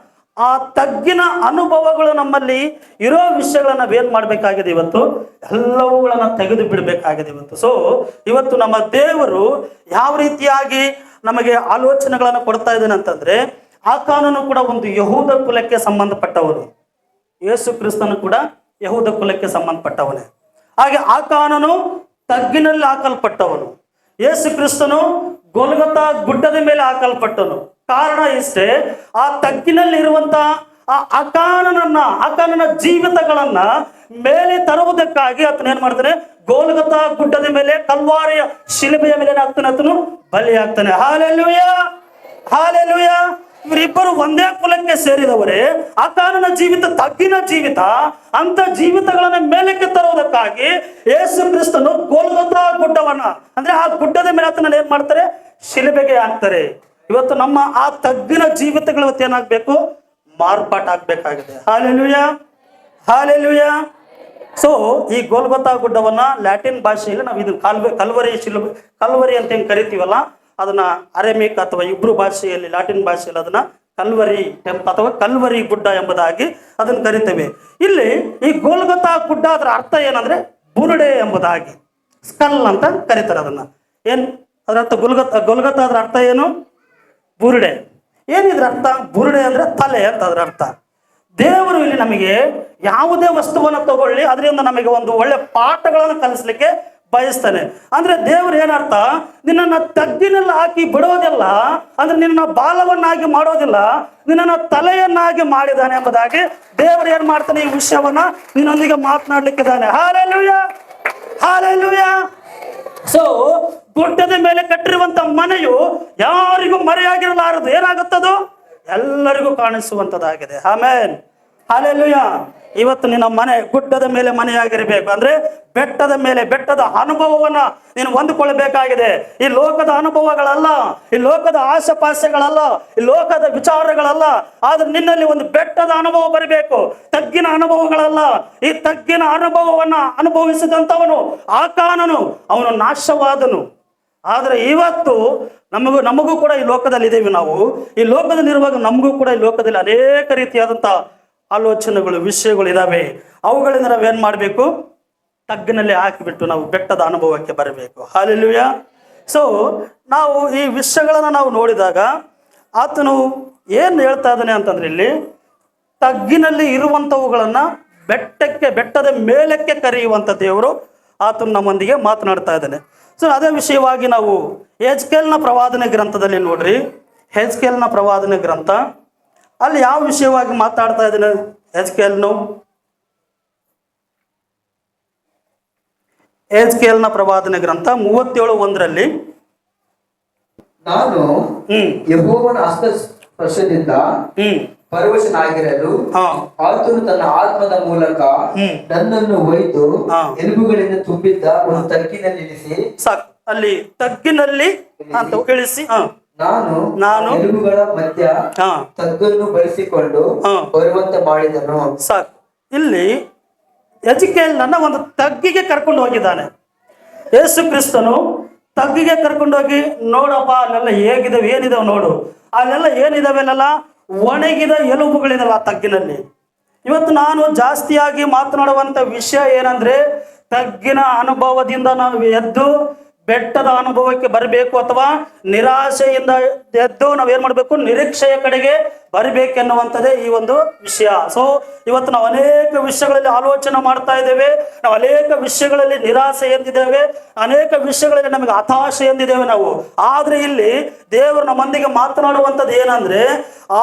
ಆ ತಗ್ಗಿನ ಅನುಭವಗಳು ನಮ್ಮಲ್ಲಿ ಇರೋ ವಿಷಯಗಳನ್ನ ನಾವೇನ್ ಮಾಡ್ಬೇಕಾಗಿದೆ, ಇವತ್ತು ಎಲ್ಲವುಗಳನ್ನ ತೆಗೆದು ಬಿಡಬೇಕಾಗಿದೆ ಇವತ್ತು. ಸೊ ಇವತ್ತು ನಮ್ಮ ದೇವರು ಯಾವ ರೀತಿಯಾಗಿ ನಮಗೆ ಆಲೋಚನೆಗಳನ್ನು ಕೊಡ್ತಾ ಇದ್ದಾನೆ ಅಂತಂದ್ರೆ, ಆ ಕಾನೂನು ಕೂಡ ಒಂದು ಯಹೂದ ಕುಲಕ್ಕೆ ಸಂಬಂಧಪಟ್ಟವನು, ಯೇಸು ಕ್ರಿಸ್ತನು ಕೂಡ ಯಹೂದ ಕುಲಕ್ಕೆ ಸಂಬಂಧಪಟ್ಟವನೇ. ಹಾಗೆ ಆ ಕಾನೂನು ತಗ್ಗಿನಲ್ಲಿ ಹಾಕಲ್ಪಟ್ಟವನು, ಯೇಸು ಕ್ರಿಸ್ತನು ಗೋಲ್ಗೊಥಾ ಗುಡ್ಡದ ಮೇಲೆ ಹಾಕಲ್ಪಟ್ಟನು. ಕಾರಣ ಇಷ್ಟೇ, ಆ ತಗ್ಗಿನಲ್ಲಿ ಇರುವಂತಹ ಆ ಕಾನೂನನ ಜೀವಿತಗಳನ್ನ ಮೇಲೆ ತರುವುದಕ್ಕಾಗಿ ಆತನ ಏನ್ ಮಾಡ್ತಾನೆ, ಗೋಲ್ಗೊಥಾ ಗುಡ್ಡದ ಮೇಲೆ ಕಲ್ವಾರಿಯ ಶಿಲುಬೆಯ ಮೇಲೆ ಆತನು ಬಲಿ ಆಗ್ತಾನೆ. Hallelujah, hallelujah. ಇವರಿಬ್ಬರು ಒಂದೇ ಕುಲಕ್ಕೆ ಸೇರಿದವರೇ. ಆ ಕಾನೂನ ಜೀವಿತ ತಗ್ಗಿನ ಜೀವಿತ, ಅಂತ ಜೀವಿತಗಳನ್ನ ಮೇಲಕ್ಕೆ ತರುವುದಕ್ಕಾಗಿ ಯೇಸು ಕ್ರಿಸ್ತನು ಗೋಲ್ಗೊಥಾ ಗುಡ್ಡವನ್ನ ಅಂದ್ರೆ ಆ ಗುಡ್ಡದ ಮೇಲೆ ಆತನ ಏನ್ ಮಾಡ್ತಾರೆ, ಶಿಲುಬೆಗೆ ಹಾಕ್ತಾರೆ. ಇವತ್ತು ನಮ್ಮ ಆ ತಗ್ಗಿನ ಜೀವಿತಗಳು ಇವತ್ತು ಏನಾಗ್ಬೇಕು, ಮಾರ್ಪಾಟ್ ಆಗ್ಬೇಕಾಗಿದೆ. Hallelujah, hallelujah. ಸೊ ಈ ಗೋಲ್ಗೊಥಾ ಗುಡ್ಡವನ್ನ ಲ್ಯಾಟಿನ್ ಭಾಷೆಯಲ್ಲಿ ನಾವು ಇದನ್ನ ಕಲ್ವರಿ ಅಂತ ಹೆಂಗ್ ಕರಿತೀವಲ್ಲ, ಅದನ್ನ ಅರೆಮಿಕ್ ಅಥವಾ ಇಬ್ರು ಭಾಷೆಯಲ್ಲಿ, ಲ್ಯಾಟಿನ್ ಭಾಷೆಯಲ್ಲಿ ಅದನ್ನ ಕಲ್ವರಿ ಅಥವಾ ಕಲ್ವರಿ ಗುಡ್ಡ ಎಂಬುದಾಗಿ ಅದನ್ನು ಕರಿತೇವೆ. ಇಲ್ಲಿ ಈ ಗೋಲ್ಗೊಥಾ ಗುಡ್ಡ ಅದರ ಅರ್ಥ ಏನಂದ್ರೆ ಬುರುಡೆ ಎಂಬುದಾಗಿ, ಸ್ಕಲ್ ಅಂತ ಕರೀತಾರೆ ಅದನ್ನ. ಅದರ ಅರ್ಥ ಗೋಲ್ಗೊಥಾ ಅದರ ಅರ್ಥ ಏನು, ಬುರುಡೆ. ಏನಿದ್ರ ಅರ್ಥ, ಬುರುಡೆ ಅಂದ್ರೆ ತಲೆ ಅಂತ ಅದರ ಅರ್ಥ. ದೇವರು ಇಲ್ಲಿ ನಮಗೆ ಯಾವುದೇ ವಸ್ತುವನ್ನು ತಗೊಳ್ಳಿ ಅದರಿಂದ ನಮಗೆ ಒಂದು ಒಳ್ಳೆ ಪಾಠಗಳನ್ನು ಕಲಿಸ್ಲಿಕ್ಕೆ ಬಯಸ್ತಾನೆ. ಅಂದ್ರೆ ದೇವ್ರು ಏನರ್ಥ, ನಿನ್ನನ್ನು ತಗ್ಗಿನಲ್ಲಿ ಹಾಕಿ ಬಿಡೋದಿಲ್ಲ, ಅಂದ್ರೆ ನಿನ್ನ ಬಾಲವನ್ನಾಗಿ ಮಾಡೋದಿಲ್ಲ, ನಿನ್ನನ್ನು ತಲೆಯನ್ನಾಗಿ ಮಾಡಿದ್ದಾನೆ ಎಂಬುದಾಗಿ ದೇವರು ಏನ್ ಮಾಡ್ತಾನೆ, ಈ ವಿಷಯವನ್ನ ನಿನ್ನೊಂದಿಗೆ ಮಾತನಾಡ್ಲಿಕ್ಕಿದ್ದಾನೆ. Hallelujah, hallelujah. ಸೊ ಗುಡ್ಡದ ಮೇಲೆ ಕಟ್ಟಿರುವಂತ ಮನೆಯು ಯಾರಿಗೂ ಮರೆಯಾಗಿರಲಾರದು. ಏನಾಗುತ್ತದು, ಎಲ್ಲರಿಗೂ ಕಾಣಿಸುವಂತದ್ದಾಗಿದೆ. ಆಮೇನ್, ಹಾಲೆಲೂಯಾ. ಇವತ್ತು ನಿನ್ನ ಮನೆ ಗುಡ್ಡದ ಮೇಲೆ ಮನೆಯಾಗಿರಬೇಕು ಅಂದ್ರೆ ಬೆಟ್ಟದ ಮೇಲೆ, ಬೆಟ್ಟದ ಅನುಭವವನ್ನ ನೀನು ಹೊಂದಿಕೊಳ್ಳಬೇಕಾಗಿದೆ. ಈ ಲೋಕದ ಅನುಭವಗಳಲ್ಲ, ಈ ಲೋಕದ ಆಸೆಪಾಸೆಗಳಲ್ಲ, ಈ ಲೋಕದ ವಿಚಾರಗಳಲ್ಲ, ಆದ್ರೆ ನಿನ್ನಲ್ಲಿ ಒಂದು ಬೆಟ್ಟದ ಅನುಭವ ಬರಬೇಕು, ತಗ್ಗಿನ ಅನುಭವಗಳಲ್ಲ. ಈ ತಗ್ಗಿನ ಅನುಭವವನ್ನ ಅನುಭವಿಸಿದಂಥವನು ಆ ಕಾನೂನು ಅವನು ನಾಶವಾದನು. ಆದ್ರೆ ಇವತ್ತು ನಮಗೂ ಕೂಡ ಈ ಲೋಕದಲ್ಲಿ ಇದ್ದೇವೆ. ನಾವು ಈ ಲೋಕದಲ್ಲಿರುವಾಗ ನಮಗೂ ಕೂಡ ಈ ಲೋಕದಲ್ಲಿ ಅನೇಕ ರೀತಿಯಾದಂಥ ಆಲೋಚನೆಗಳು, ವಿಷಯಗಳು ಇದಾವೆ. ಅವುಗಳಿಂದ ನಾವೇನ್ ಮಾಡಬೇಕು, ತಗ್ಗಿನಲ್ಲಿ ಹಾಕಿಬಿಟ್ಟು ನಾವು ಬೆಟ್ಟದ ಅನುಭವಕ್ಕೆ ಬರಬೇಕು. ಹಾಲೆಲೂಯಾ. ಸೊ ನಾವು ಈ ವಿಷಯಗಳನ್ನ ನಾವು ನೋಡಿದಾಗ ಆತನು ಏನ್ ಹೇಳ್ತಾ ಇದ್ದಾನೆ ಅಂತಂದ್ರೆ, ಇಲ್ಲಿ ತಗ್ಗಿನಲ್ಲಿ ಇರುವಂಥವುಗಳನ್ನ ಬೆಟ್ಟದ ಮೇಲಕ್ಕೆ ಕರೆಯುವಂಥ ದೇವರು ಆತನು ನಮ್ಮೊಂದಿಗೆ ಮಾತನಾಡ್ತಾ ಇದ್ದಾನೆ. ಸೊ ಅದೇ ವಿಷಯವಾಗಿ ನಾವು ಹೆಜ್ಕೇಲನ ಪ್ರವಾದನೆ ಗ್ರಂಥದಲ್ಲಿ ನೋಡ್ರಿ, ಹೆಜ್ಕೇಲನ ಪ್ರವಾದನೆ ಗ್ರಂಥ ಅಲ್ಲಿ ಯಾವ ವಿಷಯವಾಗಿ ಮಾತಾಡ್ತಾ ಇದ್ದಾನೆ ಹೆಜ್ಕೇಲನ ಪ್ರವಾದನೆ ಗ್ರಂಥ 37:1 ನಾನು ಯೆಹೋವನ ಹಸ್ತಸ್ಪರ್ಶದಿಂದ ಪರವಶನಾಗಿರಲು ಆತನು ತನ್ನ ಆತ್ಮದ ಮೂಲಕ ನನ್ನನ್ನು ಒಯ್ದು ಎಲುಬುಗಳಿಂದ ತುಂಬಿದ್ದ ಒಂದು ತಗ್ಗಿನಲ್ಲಿ ಇಳಿಸಿ, ಸಾಕು ಅಲ್ಲಿ ತಗ್ಗಿನಲ್ಲಿ ಅಂತ ಇಳಿಸಿ, ನಾನು ಎಲುಬುಗಳ ಮಧ್ಯ ತಗ್ಗನ್ನು ಬಳಸಿಕೊಂಡು ಬರುವಂತೆ ಮಾಡಿದನು. ಸಾಕು. ಇಲ್ಲಿ ಹೆಜ್ಕೇಲನನ್ನ ಒಂದು ತಗ್ಗಿಗೆ ಕರ್ಕೊಂಡು ಹೋಗಿದ್ದಾನೆ ಯೇಸು ಕ್ರಿಸ್ತನು. ತಗ್ಗಿಗೆ ಕರ್ಕೊಂಡೋಗಿ, ನೋಡಪ್ಪ ಅಲ್ಲೆಲ್ಲ ಹೇಗಿದಾವೆ, ಏನಿದಾವೆ ನೋಡು, ಅಲ್ಲೆಲ್ಲ ಏನಿದಾವೆ, ಅಲ್ಲೆಲ್ಲ ಒಣಗಿದ ಎಲುಬುಗಳಿದಾವೆ ಆ ತಗ್ಗಿನಲ್ಲಿ. ಇವತ್ತು ನಾನು ಜಾಸ್ತಿಯಾಗಿ ಮಾತನಾಡುವಂತ ವಿಷಯ ಏನಂದ್ರೆ, ತಗ್ಗಿನ ಅನುಭವದಿಂದ ನಾವು ಎದ್ದು ಬೆಟ್ಟದ ಅನುಭವಕ್ಕೆ ಬರಬೇಕು, ಅಥವಾ ನಿರಾಶೆಯಿಂದ ಎದ್ದು ನಾವೇನ್ ಮಾಡಬೇಕು, ನಿರೀಕ್ಷೆಯ ಕಡೆಗೆ ಬರಬೇಕೆನ್ನುವಂಥದ್ದೇ ಈ ಒಂದು ವಿಷಯ. ಸೊ ಇವತ್ತು ನಾವು ಅನೇಕ ವಿಷಯಗಳಲ್ಲಿ ಆಲೋಚನೆ ಮಾಡ್ತಾ ಇದ್ದೇವೆ, ನಾವು ಅನೇಕ ವಿಷಯಗಳಲ್ಲಿ ನಿರಾಸೆ ಎಂದಿದ್ದೇವೆ, ಅನೇಕ ವಿಷಯಗಳಲ್ಲಿ ನಮಗೆ ಹತಾಶೆ ಎಂದಿದ್ದೇವೆ ನಾವು. ಆದ್ರೆ ಇಲ್ಲಿ ದೇವರು ನಮ್ಮೊಂದಿಗೆ ಮಾತನಾಡುವಂಥದ್ದು ಏನಂದ್ರೆ,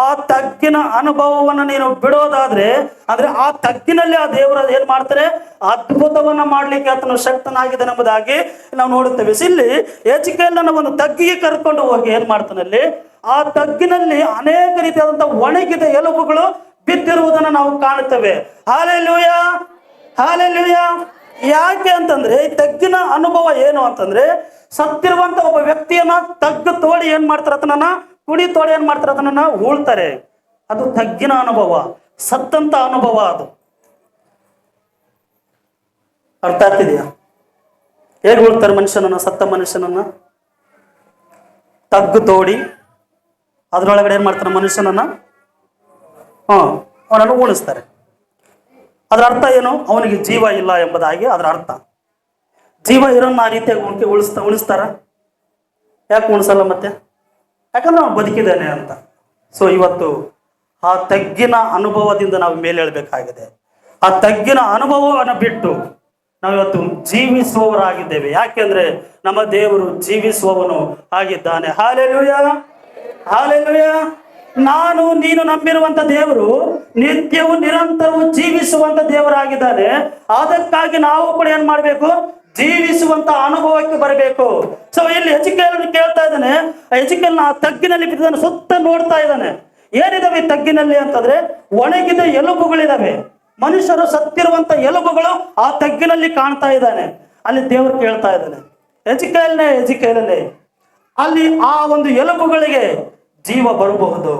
ಆ ತಗ್ಗಿನ ಅನುಭವವನ್ನು ನೀನು ಬಿಡೋದಾದ್ರೆ, ಅಂದ್ರೆ ಆ ತಗ್ಗಿನಲ್ಲಿ ಆ ದೇವರು ಏನ್ ಮಾಡ್ತಾರೆ, ಅದ್ಭುತವನ್ನ ಮಾಡ್ಲಿಕ್ಕೆ ಆತನು ಶಕ್ತನಾಗಿದೆ ಎಂಬುದಾಗಿ ನಾವು ನೋಡುತ್ತೇವೆ. ಇಲ್ಲಿ ಎಜಿಕೇಲನ ಒಂದು ತಗ್ಗಿಗೆ ಕರ್ಕೊಂಡು ಹೋಗಿ ಏನ್ ಮಾಡ್ತಾನಲ್ಲಿ, ಆ ತಗ್ಗಿನಲ್ಲಿ ಅನೇಕ ರೀತಿಯಾದಂತಹ ಒಣಗಿದ ಎಲುಬುಗಳು ಬಿದ್ದಿರುವುದನ್ನು ನಾವು ಕಾಣುತ್ತೇವೆ. Hallelujah, hallelujah. ಯಾಕೆ ಅಂತಂದ್ರೆ ಈ ತಗ್ಗಿನ ಅನುಭವ ಏನು ಅಂತಂದ್ರೆ, ಸತ್ತಿರುವಂತ ಒಬ್ಬ ವ್ಯಕ್ತಿಯನ್ನ ತಗ್ಗು ತೋಡಿ ಏನ್ ಮಾಡ್ತಾರೆ, ಅದನ್ನ ಕುಡಿ ತೋಡಿ ಏನ್ ಮಾಡ್ತಾರೆ, ಅದನ್ನ ಹೂಳ್ತಾರೆ. ಅದು ತಗ್ಗಿನ ಅನುಭವ, ಸತ್ತಂತ ಅನುಭವ. ಅದು ಅರ್ಥ ಆಗ್ತಿದೆಯಾ? ಹೇಗೆ ಉಳ್ತಾರೆ ಮನುಷ್ಯನನ್ನ, ಸತ್ತ ಮನುಷ್ಯನನ್ನ ತಗ್ಗು ತೋಡಿ ಅದರೊಳಗಡೆ ಏನ್ ಮಾಡ್ತಾರೆ, ಮನುಷ್ಯನನ್ನ ಅವನನ್ನು ಉಳಿಸ್ತಾರೆ. ಅದರ ಅರ್ಥ ಏನು? ಅವನಿಗೆ ಜೀವ ಇಲ್ಲ ಎಂಬುದಾಗಿ ಅದರ ಅರ್ಥ. ಜೀವ ಇರೋನ್ನ ಆ ರೀತಿಯಾಗಿ ಉಳಿಸ್ತಾರ? ಯಾಕೆ ಉಳಿಸಲ್ಲ ಮತ್ತೆ? ಯಾಕಂದ್ರೆ ಅವನು ಬದುಕಿದ್ದಾನೆ ಅಂತ. ಸೊ ಇವತ್ತು ಆ ತಗ್ಗಿನ ಅನುಭವದಿಂದ ನಾವು ಮೇಲೆ ಹೇಳ್ಬೇಕಾಗಿದೆ. ಆ ತಗ್ಗಿನ ಅನುಭವವನ್ನು ಬಿಟ್ಟು ನಾವಿವತ್ತು ಜೀವಿಸುವವರಾಗಿದ್ದೇವೆ. ಯಾಕೆಂದ್ರೆ ನಮ್ಮ ದೇವರು ಜೀವಿಸುವವನು ಆಗಿದ್ದಾನೆ. Hallelujah, hallelujah. ನಾನು ನೀನು ನಂಬಿರುವಂತ ದೇವರು ನಿತ್ಯವೂ ನಿರಂತರವೂ ಜೀವಿಸುವಂತ ದೇವರಾಗಿದ್ದಾನೆ. ಅದಕ್ಕಾಗಿ ನಾವು ಕೂಡ ಏನ್ ಮಾಡ್ಬೇಕು, ಜೀವಿಸುವಂತ ಅನುಭವಕ್ಕೆ ಬರಬೇಕು. ಸೊ ಇಲ್ಲಿ ಎಜಿಕೇಲನ್ನು ಕೇಳ್ತಾ ಇದ್ದಾನೆ, ಎಜಿಕೇಲನ ಆ ತಗ್ಗಿನಲ್ಲಿ ಬಿದ್ದಾನೆ, ಸುತ್ತ ನೋಡ್ತಾ ಇದ್ದಾನೆ. ಏನಿದಾವೆ ಈ ತಗ್ಗಿನಲ್ಲಿ ಅಂತಂದ್ರೆ, ಒಣಗಿದ ಎಲುಬುಗಳಿದಾವೆ. ಮನುಷ್ಯರು ಸತ್ತಿರುವಂತ ಎಲುಬುಗಳು ಆ ತಗ್ಗಿನಲ್ಲಿ ಕಾಣ್ತಾ ಇದ್ದಾನೆ. ಅಲ್ಲಿ ದೇವರು ಕೇಳ್ತಾ ಇದ್ದಾನೆ, ಎಜಿಕೇಲನೇ ಅಲ್ಲಿ ಆ ಒಂದು ಎಲುಬುಗಳಿಗೆ ಜೀವ ಬರಬಹುದು.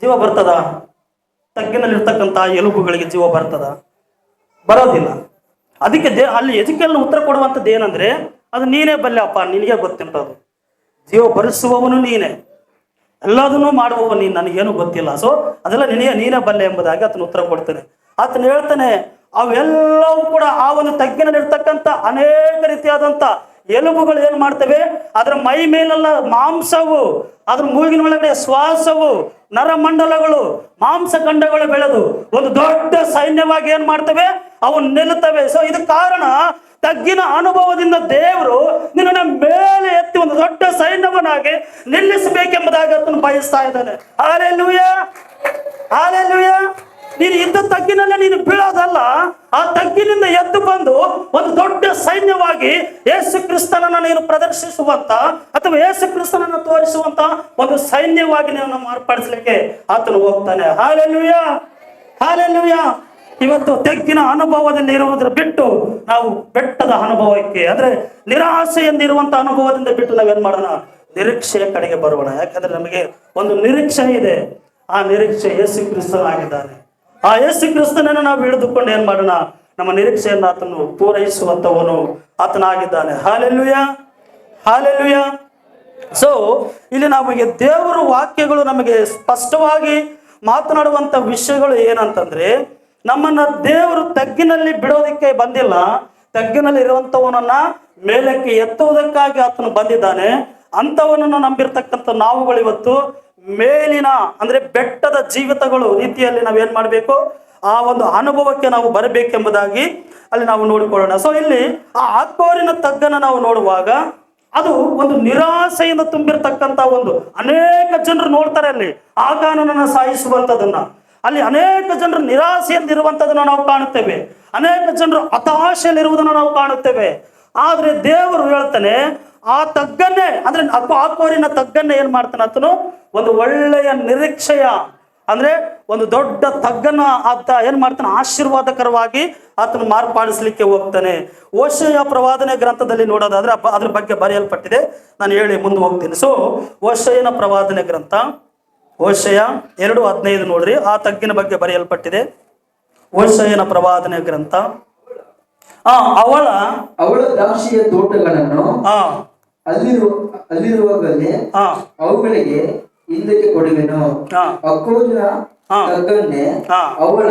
ಜೀವ ಬರ್ತದ? ತಗ್ಗಿನಲ್ಲಿರ್ತಕ್ಕಂಥ ಎಲುಬುಗಳಿಗೆ ಜೀವ ಬರ್ತದ? ಬರೋದಿಲ್ಲ. ಅದಕ್ಕೆ ಅಲ್ಲಿ ಎಜಿಕೇಲನ ಉತ್ತರ ಕೊಡುವಂಥದ್ದು ಏನಂದ್ರೆ, ಅದು ನೀನೇ ಬಲ್ಲೆಪ್ಪ, ನಿನಗೆ ಗೊತ್ತಿಂತದ್ದು. ಜೀವ ಭರಿಸುವವನು ನೀನೇ, ಎಲ್ಲದನ್ನೂ ಮಾಡುವವ ನೀನು, ನನಗೇನು ಗೊತ್ತಿಲ್ಲ. ಸೊ ಅದೆಲ್ಲ ನೀನೇ ಬಲ್ಲೆ ಎಂಬುದಾಗಿ ಆತನ ಉತ್ತರ ಕೊಡ್ತಾನೆ. ಆತನ ಹೇಳ್ತಾನೆ, ಅವೆಲ್ಲವೂ ಕೂಡ ಆ ಒಂದು ತಗ್ಗಿನಲ್ಲಿರ್ತಕ್ಕಂಥ ಅನೇಕ ರೀತಿಯಾದಂಥ ಎಲುಬುಗಳು ಏನ್ ಮಾಡ್ತವೆ, ಅದರ ಮೈ ಮೇಲೆಲ್ಲ ಮಾಂಸವು, ಅದ್ರ ಮೂಗಿನ ಒಳಗಡೆ ಶ್ವಾಸವು, ನರಮಂಡಲಗಳು, ಮಾಂಸಖಂಡಗಳು ಬೆಳೆದು ಒಂದು ದೊಡ್ಡ ಸೈನ್ಯವಾಗಿ ಏನ್ ಮಾಡ್ತವೆ, ಅವು ನಿಲ್ಲುತ್ತವೆ. ಸೊ ಇದು ಕಾರಣ, ತಗ್ಗಿನ ಅನುಭವದಿಂದ ದೇವರು ನಿನ್ನ ಮೇಲೆ ಎತ್ತಿ ಒಂದು ದೊಡ್ಡ ಸೈನ್ಯವನ್ನಾಗಿ ನಿಲ್ಲಿಸಬೇಕೆಂಬುದಾಗಿ ಆತನು ಬಯಸ್ತಾ ಇದ್ದಾನೆ. Hallelujah, hallelujah. ನೀನು ಇದ್ದ ತಗ್ಗಿನಲ್ಲೇ ನೀನು ಬೀಳೋದಲ್ಲ, ಆ ತಗ್ಗಿನಿಂದ ಎದ್ದು ಬಂದು ಒಂದು ದೊಡ್ಡ ಸೈನ್ಯವಾಗಿ ಯೇಸು ಕ್ರಿಸ್ತನನ್ನ ನೀನು ಪ್ರದರ್ಶಿಸುವಂತ, ಅಥವಾ ಯೇಸು ಕ್ರಿಸ್ತನನ್ನ ತೋರಿಸುವಂತ ಒಂದು ಸೈನ್ಯವಾಗಿ ನೀನು ಮಾರ್ಪಡಿಸಲಿಕ್ಕೆ ಆತನು ಹೋಗ್ತಾನೆ. Hallelujah, hallelujah. ಇವತ್ತು ತಗ್ಗಿನ ಅನುಭವದಲ್ಲಿ ಇರುವುದರ ಬಿಟ್ಟು ನಾವು ಬೆಟ್ಟದ ಅನುಭವಕ್ಕೆ, ಅಂದ್ರೆ ನಿರಾಸೆಯಿಂದಿರುವಂತ ಅನುಭವದಿಂದ ಬಿಟ್ಟು ನಾವೇನ್ ಮಾಡೋಣ, ನಿರೀಕ್ಷೆಯ ಕಡೆಗೆ ಬರೋಣ. ಯಾಕಂದ್ರೆ ನಮಗೆ ಒಂದು ನಿರೀಕ್ಷೆ ಇದೆ. ಆ ನಿರೀಕ್ಷೆ ಯೇಸು ಕ್ರಿಸ್ತನಾಗಿದ್ದಾನೆ. ಆ ಯೇಸು ಕ್ರಿಸ್ತನನ್ನು ನಾವು ಹಿಡಿದುಕೊಂಡು ಏನ್ ಮಾಡೋಣ, ನಮ್ಮ ನಿರೀಕ್ಷೆಯನ್ನು ಆತನು ಪೂರೈಸುವಂತವನು ಆತನಾಗಿದ್ದಾನೆ. Hallelujah, hallelujah. ಸೊ ಇಲ್ಲಿ ನಮಗೆ ದೇವರ ವಾಕ್ಯಗಳು ನಮಗೆ ಸ್ಪಷ್ಟವಾಗಿ ಮಾತನಾಡುವಂತ ವಿಷಯಗಳು ಏನಂತಂದ್ರೆ, ನಮ್ಮನ್ನ ದೇವರು ತಗ್ಗಿನಲ್ಲಿ ಬಿಡೋದಕ್ಕೆ ಬಂದಿಲ್ಲ, ತಗ್ಗಿನಲ್ಲಿ ಇರುವಂತವನನ್ನ ಮೇಲಕ್ಕೆ ಎತ್ತುವುದಕ್ಕಾಗಿ ಆತನು ಬಂದಿದ್ದಾನೆ. ಅಂತವನನ್ನು ನಂಬಿರ್ತಕ್ಕಂಥ ನಾವುಗಳು ಇವತ್ತು ಮೇಲಿನ, ಅಂದ್ರೆ ಬೆಟ್ಟದ ಜೀವಿತಗಳು ರೀತಿಯಲ್ಲಿ ನಾವೇನ್ ಮಾಡ್ಬೇಕು, ಆ ಒಂದು ಅನುಭವಕ್ಕೆ ನಾವು ಬರಬೇಕೆಂಬುದಾಗಿ ಅಲ್ಲಿ ನಾವು ನೋಡಿಕೊಳ್ಳೋಣ. ಸೊ ಇಲ್ಲಿ ಆ ಆಕೋರಿನ ತಗ್ಗನ್ನು ನಾವು ನೋಡುವಾಗ ಅದು ಒಂದು ನಿರಾಸೆಯಿಂದ ತುಂಬಿರ್ತಕ್ಕಂಥ ಒಂದು, ಅನೇಕ ಜನರು ನೋಡ್ತಾರೆ ಅಲ್ಲಿ ಆಕಾನನನ್ನು ಸಾಯಿಸುವಂಥದ್ದನ್ನ. ಅಲ್ಲಿ ಅನೇಕ ಜನರು ನಿರಾಸೆಯಲ್ಲಿರುವಂಥದ್ದನ್ನು ನಾವು ಕಾಣುತ್ತೇವೆ, ಅನೇಕ ಜನರು ಹತಾಶೆಯಲ್ಲಿರುವುದನ್ನು ನಾವು ಕಾಣುತ್ತೇವೆ. ಆದ್ರೆ ದೇವರು ಹೇಳ್ತಾನೆ, ಆ ತಗ್ಗನ್ನೇ, ಅಂದ್ರೆ ಆಕೋರಿನ ತಗ್ಗನ್ನೇ ಏನ್ ಮಾಡ್ತಾನೆ ಆತನು, ಒಂದು ಒಳ್ಳೆಯ ನಿರೀಕ್ಷೆಯ, ಅಂದ್ರೆ ಒಂದು ದೊಡ್ಡ ತಗ್ಗನ್ನ ಆತ ಏನ್ ಮಾಡ್ತಾನೆ, ಆಶೀರ್ವಾದಕರವಾಗಿ ಆತನು ಮಾರ್ಪಾಡಿಸ್ಲಿಕ್ಕೆ ಹೋಗ್ತಾನೆ. ಓಷಯ ಪ್ರವಾದನೆ ಗ್ರಂಥದಲ್ಲಿ ನೋಡೋದಾದ್ರೆ ಅದ್ರ ಬಗ್ಗೆ ಬರೆಯಲ್ಪಟ್ಟಿದೆ, ನಾನು ಹೇಳಿ ಮುಂದೆ ಹೋಗ್ತೀನಿ. ಸೊ ಓಷಯನ ಪ್ರವಾದನೆ ಗ್ರಂಥ, ಓಷಯ 2:15 ನೋಡ್ರಿ, ಆ ತಗ್ಗಿನ ಬಗ್ಗೆ ಬರೆಯಲ್ಪಟ್ಟಿದೆ. ಓಷಯನ ಪ್ರವಾದನೆ ಗ್ರಂಥ. ಅವಳ ದ್ರಾಕ್ಷಿಯ ತೋಟಗಳನ್ನು ಅಲ್ಲಿರುವಾಗಲೇ ಅವುಗಳಿಗೆ ಹಿಂದಕ್ಕೆ ಕೊಡುವೆನು. ಹಾ. ಅಕ್ಕೋಲಿನ ಹಾ. ತಗ್ಗನ್ನೇ ಹಾ. ಅವಳ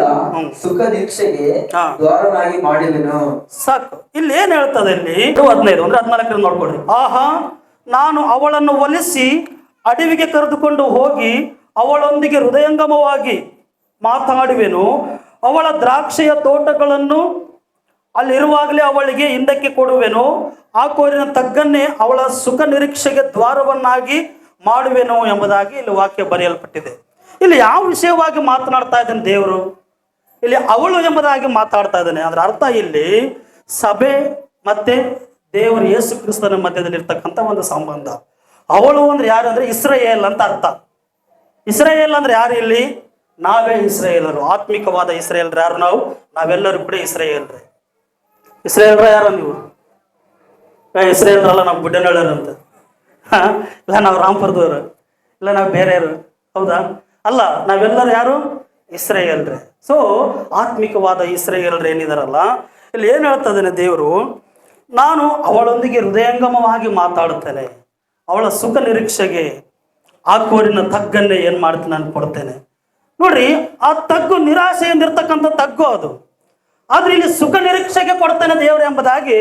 ಸುಖ ನಿರೀಕ್ಷೆಗೆ ಹಾ. ದ್ವಾರನಾಗಿ ಮಾಡುವೆನು. ಸಾಕು. ಇಲ್ಲಿ ಏನ್ ಹೇಳ್ತದೆ, ಇಲ್ಲಿ 15 ಅಂದ್ರೆ 14 ನೋಡ್ಕೊಳ್ರಿ. ಆಹಾ, ನಾನು ಅವಳನ್ನು ಒಲಿಸಿ ಅಡವಿಗೆ ಕರೆದುಕೊಂಡು ಹೋಗಿ ಅವಳೊಂದಿಗೆ ಹೃದಯಂಗಮವಾಗಿ ಮಾತಾಡುವೆನು. ಅವಳ ದ್ರಾಕ್ಷಿಯ ತೋಟಗಳನ್ನು ಅಲ್ಲಿರುವಾಗಲೇ ಅವಳಿಗೆ ಹಿಂದಕ್ಕೆ ಕೊಡುವೆನು. ಆ ಕೋರಿನ ತಗ್ಗನ್ನೇ ಅವಳ ಸುಖ ನಿರೀಕ್ಷೆಗೆ ದ್ವಾರವನ್ನಾಗಿ ಮಾಡುವೆನು ಎಂಬುದಾಗಿ ಇಲ್ಲಿ ವಾಕ್ಯ ಬರೆಯಲ್ಪಟ್ಟಿದೆ. ಇಲ್ಲಿ ಯಾವ ವಿಷಯವಾಗಿ ಮಾತನಾಡ್ತಾ ಇದ್ದಾನೆ ದೇವರು? ಇಲ್ಲಿ ಅವಳು ಎಂಬುದಾಗಿ ಮಾತಾಡ್ತಾ ಇದ್ದಾನೆ. ಅದರ ಅರ್ಥ ಇಲ್ಲಿ ಸಭೆ ಮತ್ತೆ ದೇವರು ಯೇಸು ಕ್ರಿಸ್ತನ ಮಧ್ಯದಲ್ಲಿ ಇರ್ತಕ್ಕಂಥ ಒಂದು ಸಂಬಂಧ. ಅವಳು ಅಂದ್ರೆ ಯಾರು ಅಂದ್ರೆ ಇಸ್ರಾಯೇಲ್ ಅಂತ ಅರ್ಥ. ಇಸ್ರಾಯೇಲ್ ಅಂದ್ರೆ ಯಾರು? ಇಲ್ಲಿ ನಾವೇ ಇಸ್ರಾಯೇಲರು, ಆತ್ಮಿಕವಾದ ಇಸ್ರಾಯೇಲ್ರು. ಯಾರು ನಾವು? ನಾವೆಲ್ಲರೂ ಕೂಡ ಇಸ್ರಾಯೇಲ್ರೆ. ಇಸ್ರಾಯೇಲ್ರ ಯಾರು ನೀವು? ಇಸ್ರಾಯೇಲ್ರಲ್ಲ, ನಾವು ಬುಡ್ಡನಳ್ಳರು ಅಂತ. ಇಲ್ಲ ನಾವು ರಾಮ್ಪುರದವರು, ಇಲ್ಲ ನಾವು ಬೇರೆಯವರು, ಹೌದಾ? ಅಲ್ಲ, ನಾವೆಲ್ಲರೂ ಯಾರು? ಇಸ್ರಾಯೇಲ್ರೆ. ಸೊ ಆತ್ಮಿಕವಾದ ಇಸ್ರಾಯೇಲ್ರು ಏನಿದಾರಲ್ಲ, ಇಲ್ಲಿ ಏನು ಹೇಳ್ತದೇನೆ ದೇವರು? ನಾನು ಅವಳೊಂದಿಗೆ ಹೃದಯಂಗಮವಾಗಿ ಮಾತಾಡುತ್ತೇನೆ, ಅವಳ ಸುಖ ನಿರೀಕ್ಷೆಗೆ ಆ ಕೋರಿನ ತಗ್ಗನ್ನೇ ಏನು ಮಾಡ್ತೀನಿ ನಾನು ಕೊಡ್ತೇನೆ. ನೋಡ್ರಿ, ಆ ತಗ್ಗು ನಿರಾಶೆಯಿಂದಿರ್ತಕ್ಕಂಥ ತಗ್ಗು ಅದು. ಆದ್ರೆ ಇಲ್ಲಿ ಸುಖ ನಿರೀಕ್ಷೆಗೆ ಕೊಡ್ತಾನೆ ದೇವರು ಎಂಬುದಾಗಿ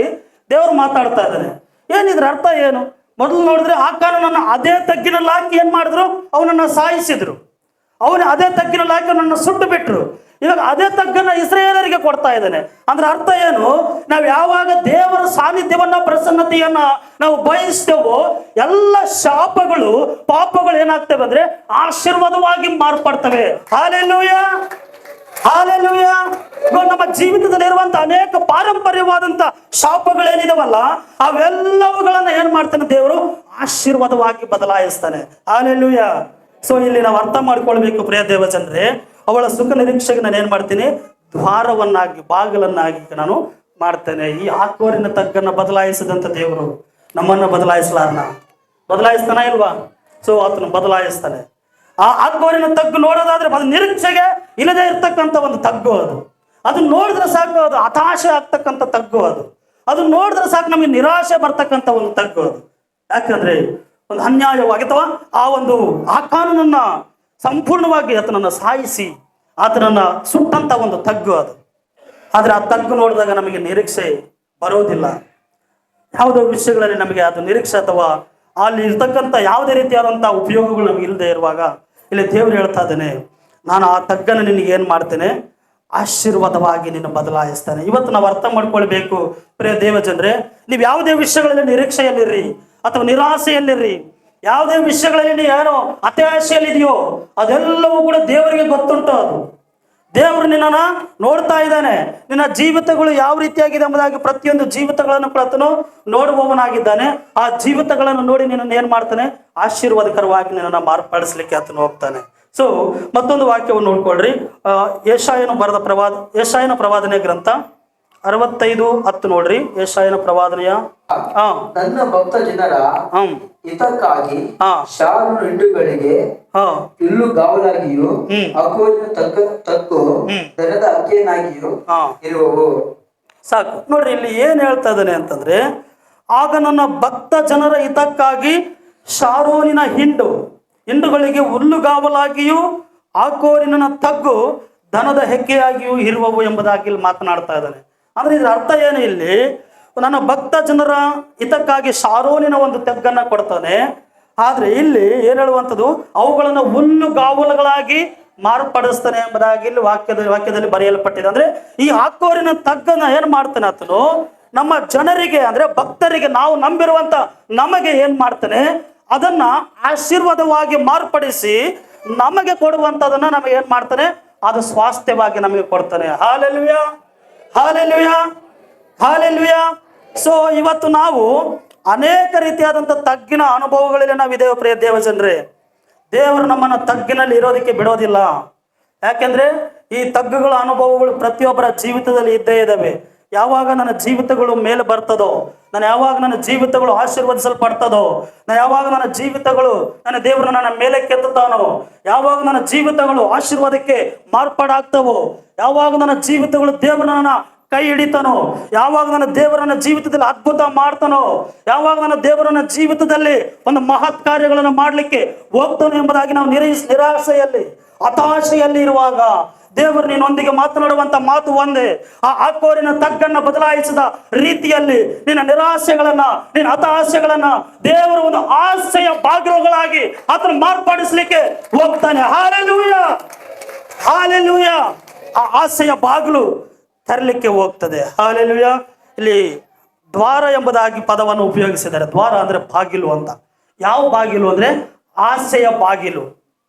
ದೇವರು ಮಾತಾಡ್ತಾ ಇದ್ದಾನೆ. ಏನಿದ್ರ ಅರ್ಥ ಏನು? ಮೊದಲು ನೋಡಿದ್ರೆ ಆ ಕಾರಣನ ಅದೇ ತಗ್ಗಿನಲ್ಲಿ ಹಾಕಿ ಏನ್ ಮಾಡಿದ್ರು? ಅವನನ್ನ ಸಾಯಿಸಿದ್ರು. ಅದೇ ತಗ್ಗಿನಲ್ಲಿ ಹಾಕಿ ಅವನನ್ನ ಸುಟ್ಟು ಬಿಟ್ರು. ಇವಾಗ ಅದೇ ತಗ್ಗನ್ನ ಇಸ್ರಾಯೇಲರಿಗೆ ಕೊಡ್ತಾ ಇದ್ದಾನೆ. ಅಂದ್ರೆ ಅರ್ಥ ಏನು? ನಾವು ಯಾವಾಗ ದೇವರ ಸಾನ್ನಿಧ್ಯವನ್ನ, ಪ್ರಸನ್ನತೆಯನ್ನ ನಾವು ಬಯಸ್ತೇವೋ, ಎಲ್ಲ ಶಾಪಗಳು, ಪಾಪಗಳು ಏನಾಗ್ತವೆ ಅಂದ್ರೆ ಆಶೀರ್ವಾದವಾಗಿ ಮಾರ್ಪಡ್ತವೆ. Hallelujah, hallelujah. ಇವಾಗ ನಮ್ಮ ಜೀವಿತದಲ್ಲಿ ಇರುವಂತ ಅನೇಕ ಪಾರಂಪರ್ಯವಾದಂತ ಶಾಪಗಳೇನಿದಾವಲ್ಲ, ಅವೆಲ್ಲವುಗಳನ್ನ ಏನ್ ಮಾಡ್ತಾನೆ ದೇವರು? ಆಶೀರ್ವಾದವಾಗಿ ಬದಲಾಯಿಸ್ತಾನೆ. ಹಾಲೆಲೂಯಾ. ಸೊ ಇಲ್ಲಿ ನಾವು ಅರ್ಥ ಮಾಡ್ಕೊಳ್ಬೇಕು ಪ್ರಿಯ ದೇವಜನರೇ, ಅವಳ ಸುಖ ನಿರೀಕ್ಷೆಗೆ ನಾನು ಏನ್ ಮಾಡ್ತೀನಿ? ದ್ವಾರವನ್ನಾಗಿ, ಬಾಗಿಲನ್ನಾಗಿ ನಾನು ಮಾಡ್ತೇನೆ. ಈ ಆಕೋರಿನ ತಗ್ಗನ್ನ ಬದಲಾಯಿಸಿದಂತ ದೇವರು ನಮ್ಮನ್ನ ಬದಲಾಯಿಸ್ತಾನ ಇಲ್ವಾ? ಸೊ ಆತನ ಬದಲಾಯಿಸ್ತಾನೆ. ಆ ಆಕೋರಿನ ತಗ್ಗು ನೋಡೋದಾದ್ರೆ ಅದು ನಿರೀಕ್ಷೆಗೆ ಇಲ್ಲದೆ ಇರ್ತಕ್ಕಂಥ ಒಂದು ತಗ್ಗು. ಅದು ನೋಡಿದ್ರೆ ಸಾಕು, ಅದು ಹತಾಶೆ ಆಗ್ತಕ್ಕಂಥ ತಗ್ಗು. ಅದು ನೋಡಿದ್ರೆ ಸಾಕು ನಮಗೆ ನಿರಾಶೆ ಬರ್ತಕ್ಕಂಥ ಒಂದು ತಗ್ಗು ಅದು. ಯಾಕಂದ್ರೆ ಒಂದು ಅನ್ಯಾಯವಾಗಿ ಅಥವಾ ಆ ಒಂದು ಆ ಕಾನೂನನ್ನ ಸಂಪೂರ್ಣವಾಗಿ ಆತನನ್ನ ಸಾಯಿಸಿ ಆತನನ್ನ ಸುಟ್ಟಂತ ಒಂದು ತಗ್ಗು ಅದು. ಆದ್ರೆ ಆ ತಗ್ಗು ನೋಡಿದಾಗ ನಮಗೆ ನಿರೀಕ್ಷೆ ಬರೋದಿಲ್ಲ. ಯಾವುದೋ ವಿಷಯಗಳಲ್ಲಿ ನಮಗೆ ಅದು ನಿರೀಕ್ಷೆ ಅಥವಾ ಅಲ್ಲಿ ಇರ್ತಕ್ಕಂಥ ಯಾವುದೇ ರೀತಿಯಾದಂತಹ ಉಪಯೋಗಗಳು ನಮಗೆ ಇಲ್ಲದೆ ಇರುವಾಗ ಇಲ್ಲಿ ದೇವರು ಹೇಳ್ತಾ ಇದ್ದಾನೆ, ನಾನು ಆ ತಗ್ಗನ್ನು ನಿನಗೆ ಏನ್ ಮಾಡ್ತೇನೆ? ಆಶೀರ್ವಾದವಾಗಿ ನಿನ್ನ ಬದಲಾಯಿಸ್ತಾನೆ. ಇವತ್ತು ನಾವು ಅರ್ಥ ಮಾಡ್ಕೊಳ್ಬೇಕು ಪ್ರಿಯ ದೇವಜನರೇ, ನೀವು ಯಾವುದೇ ವಿಷಯಗಳಲ್ಲಿ ನಿರೀಕ್ಷೆಯಲ್ಲಿರ್ರಿ ಅಥವಾ ನಿರಾಸೆಯಲ್ಲಿರ್ರಿ, ಯಾವುದೇ ವಿಷಯಗಳಲ್ಲಿ ನೀವು ಏನೋ ಹತಾಶೆಯಲ್ಲಿದೆಯೋ, ಅದೆಲ್ಲವೂ ಕೂಡ ದೇವರಿಗೆ ಗೊತ್ತುಂಟು. ಅದು ದೇವರು ನಿನ್ನನ್ನು ನೋಡ್ತಾ ಇದ್ದಾನೆ. ನಿನ್ನ ಜೀವಿತಗಳು ಯಾವ ರೀತಿಯಾಗಿದೆ ಎಂಬುದಾಗಿ ಪ್ರತಿಯೊಂದು ಜೀವಿತಗಳನ್ನು ಕೂಡ ಆತನು ನೋಡುವವನಾಗಿದ್ದಾನೆ. ಆ ಜೀವಿತಗಳನ್ನು ನೋಡಿ ನಿನ್ನನ್ನು ಏನ್ ಮಾಡ್ತಾನೆ? ಆಶೀರ್ವಾದಕರವಾಗಿ ನಿನ್ನನ್ನು ಮಾರ್ಪಡಿಸ್ಲಿಕ್ಕೆ ಆತನು ಹೋಗ್ತಾನೆ. ಸೊ ಮತ್ತೊಂದು ವಾಕ್ಯವನ್ನು ನೋಡ್ಕೊಳ್ರಿ. ಯೆಶಾಯನ ಪ್ರವಾದನೆಯ ಗ್ರಂಥ 65:10 ನೋಡ್ರಿ. ಯೆಶಾಯನ ಪ್ರವಾದನೆಯ ನನ್ನ ಭಕ್ತ ಜನರ ಹಿತಕ್ಕಾಗಿ ಶಾರು ಹಿಂಡುಗಳಿಗೆ ಹುಲ್ಲುಗಾವಲಾಗಿಯೂ ಅಕೋಲಿನ ತಗ್ಗು ದನದ ಹಕ್ಕಿಯನ್ನಾಗಿಯೂ ಇರುವವು. ಸಾಕು. ನೋಡ್ರಿ, ಇಲ್ಲಿ ಏನ್ ಹೇಳ್ತಾ ಇದ್ದಾನೆ ಅಂತಂದ್ರೆ, ಆಗ ನನ್ನ ಭಕ್ತ ಜನರ ಹಿತಕ್ಕಾಗಿ ಶಾರೋನಿನ ಹಿಂಡುಗಳಿಗೆ ಹುಲ್ಲುಗಾವಲಾಗಿಯೂ ಆಕೋರಿನ ತಗ್ಗು ದನದ ಹೆಕ್ಕೆಯಾಗಿಯೂ ಇರುವವು ಎಂಬುದಾಗಿ ಇಲ್ಲಿ ಮಾತನಾಡ್ತಾ ಇದ್ದಾನೆ. ಅಂದ್ರೆ ಇದ್ರ ಅರ್ಥ ಏನು? ಇಲ್ಲಿ ನನ್ನ ಭಕ್ತ ಜನರ ಹಿತಕ್ಕಾಗಿ ಶಾರೋನಿನ ಒಂದು ತಗ್ಗನ್ನ ಕೊಡ್ತಾನೆ. ಆದ್ರೆ ಇಲ್ಲಿ ಏನ್ ಹೇಳುವಂಥದ್ದು? ಅವುಗಳನ್ನು ಹುಲ್ಲುಗಾವಲುಗಳಾಗಿ ಮಾರ್ಪಡಿಸ್ತಾನೆ ಎಂಬುದಾಗಿ ಇಲ್ಲಿ ವಾಕ್ಯದಲ್ಲಿ ಬರೆಯಲ್ಪಟ್ಟಿದೆ. ಅಂದ್ರೆ ಈ ಆಕೋರಿನ ತಗ್ಗನ್ನ ಏನ್ ಮಾಡ್ತಾನೆ ಆತನು? ನಮ್ಮ ಜನರಿಗೆ ಅಂದ್ರೆ ಭಕ್ತರಿಗೆ, ನಾವು ನಂಬಿರುವಂತ ನಮಗೆ ಏನ್ ಮಾಡ್ತಾನೆ? ಅದನ್ನ ಆಶೀರ್ವಾದವಾಗಿ ಮಾರ್ಪಡಿಸಿ ನಮಗೆ ಕೊಡುವಂತದನ್ನ ನಮಗೆ ಏನ್ ಮಾಡ್ತಾನೆ? ಅದು ಸ್ವಾಸ್ಥ್ಯವಾಗಿ ನಮಗೆ ಕೊಡ್ತಾನೆ. Hallelujah, hallelujah, hallelujah. ಸೊ ಇವತ್ತು ನಾವು ಅನೇಕ ರೀತಿಯಾದಂಥ ತಗ್ಗಿನ ಅನುಭವಗಳಲ್ಲಿ ನಾವಿದ್ದೇವೆ ಪ್ರಿಯ ದೇವಜನರೇ. ದೇವರು ನಮ್ಮನ್ನು ತಗ್ಗಿನಲ್ಲಿ ಇರೋದಕ್ಕೆ ಬಿಡೋದಿಲ್ಲ. ಯಾಕೆಂದ್ರೆ ಈ ತಗ್ಗುಗಳ ಅನುಭವಗಳು ಪ್ರತಿಯೊಬ್ಬರ ಜೀವಿತದಲ್ಲಿ ಇದ್ದೇ ಇದ್ದಾವೆ. ಯಾವಾಗ ನನ್ನ ಜೀವಿತಗಳು ಮೇಲೆ ಬರ್ತದೋ, ಯಾವಾಗ ನನ್ನ ಜೀವಿತಗಳು ಆಶೀರ್ವದಿಸಲ್ಪಡ್ತದೋ, ಯಾವಾಗ ನನ್ನ ಜೀವಿತಗಳು ನನ್ನ ದೇವರು ನನ್ನ ಮೇಲೆ ಕೆತ್ತುತ್ತಾನೋ, ಯಾವಾಗ ನನ್ನ ಜೀವಿತಗಳು ಆಶೀರ್ವಾದಕ್ಕೆ ಮಾರ್ಪಾಡಾಗ್ತವೋ, ಯಾವಾಗ ನನ್ನ ಜೀವಿತಗಳು ದೇವರು ನನ್ನ ಕೈ ಹಿಡಿತಾನೋ, ಯಾವಾಗ ನನ್ನ ದೇವರನ್ನ ಜೀವಿತದಲ್ಲಿ ಅದ್ಭುತ ಮಾಡ್ತಾನೋ, ಯಾವಾಗ ನನ್ನ ದೇವರನ್ನ ಜೀವಿತದಲ್ಲಿ ಒಂದು ಮಹತ್ ಕಾರ್ಯಗಳನ್ನು ಮಾಡಲಿಕ್ಕೆ ಹೋಗ್ತಾನೋ ಎಂಬುದಾಗಿ ನಾವು ನಿರಾಸೆಯಲ್ಲಿ ಹತಾಶೆಯಲ್ಲಿ ಇರುವಾಗ ದೇವರು ನಿನ್ನೊಂದಿಗೆ ಮಾತನಾಡುವಂತ ಮಾತು ಒಂದೇ. ಆ ಆಕೋರಿನ ತಗ್ಗನ್ನ ಬದಲಾಯಿಸಿದ ರೀತಿಯಲ್ಲಿ ನಿನ್ನ ನಿರಾಸೆಗಳನ್ನ, ನಿನ್ನ ಹತಾಶೆಗಳನ್ನ ದೇವರು ಒಂದು ಆಸೆಯ ಬಾಗಿಲುಗಳಾಗಿ ಅದನ್ನು ಮಾರ್ಪಡಿಸಲಿಕ್ಕೆ ಹೋಗ್ತಾನೆ. Hallelujah, hallelujah. ಆ ಆಸೆಯ ಬಾಗಿಲು ತರಲಿಕ್ಕೆ ಹೋಗ್ತದೆ. ಹಾಲೆಲೂಯಾ. ಇಲ್ಲಿ ದ್ವಾರ ಎಂಬುದಾಗಿ ಪದವನ್ನು ಉಪಯೋಗಿಸಿದ್ದಾರೆ. ದ್ವಾರ ಅಂದ್ರೆ ಬಾಗಿಲು ಅಂತ. ಯಾವ ಬಾಗಿಲು ಅಂದ್ರೆ ಆಸೆಯ ಬಾಗಿಲು.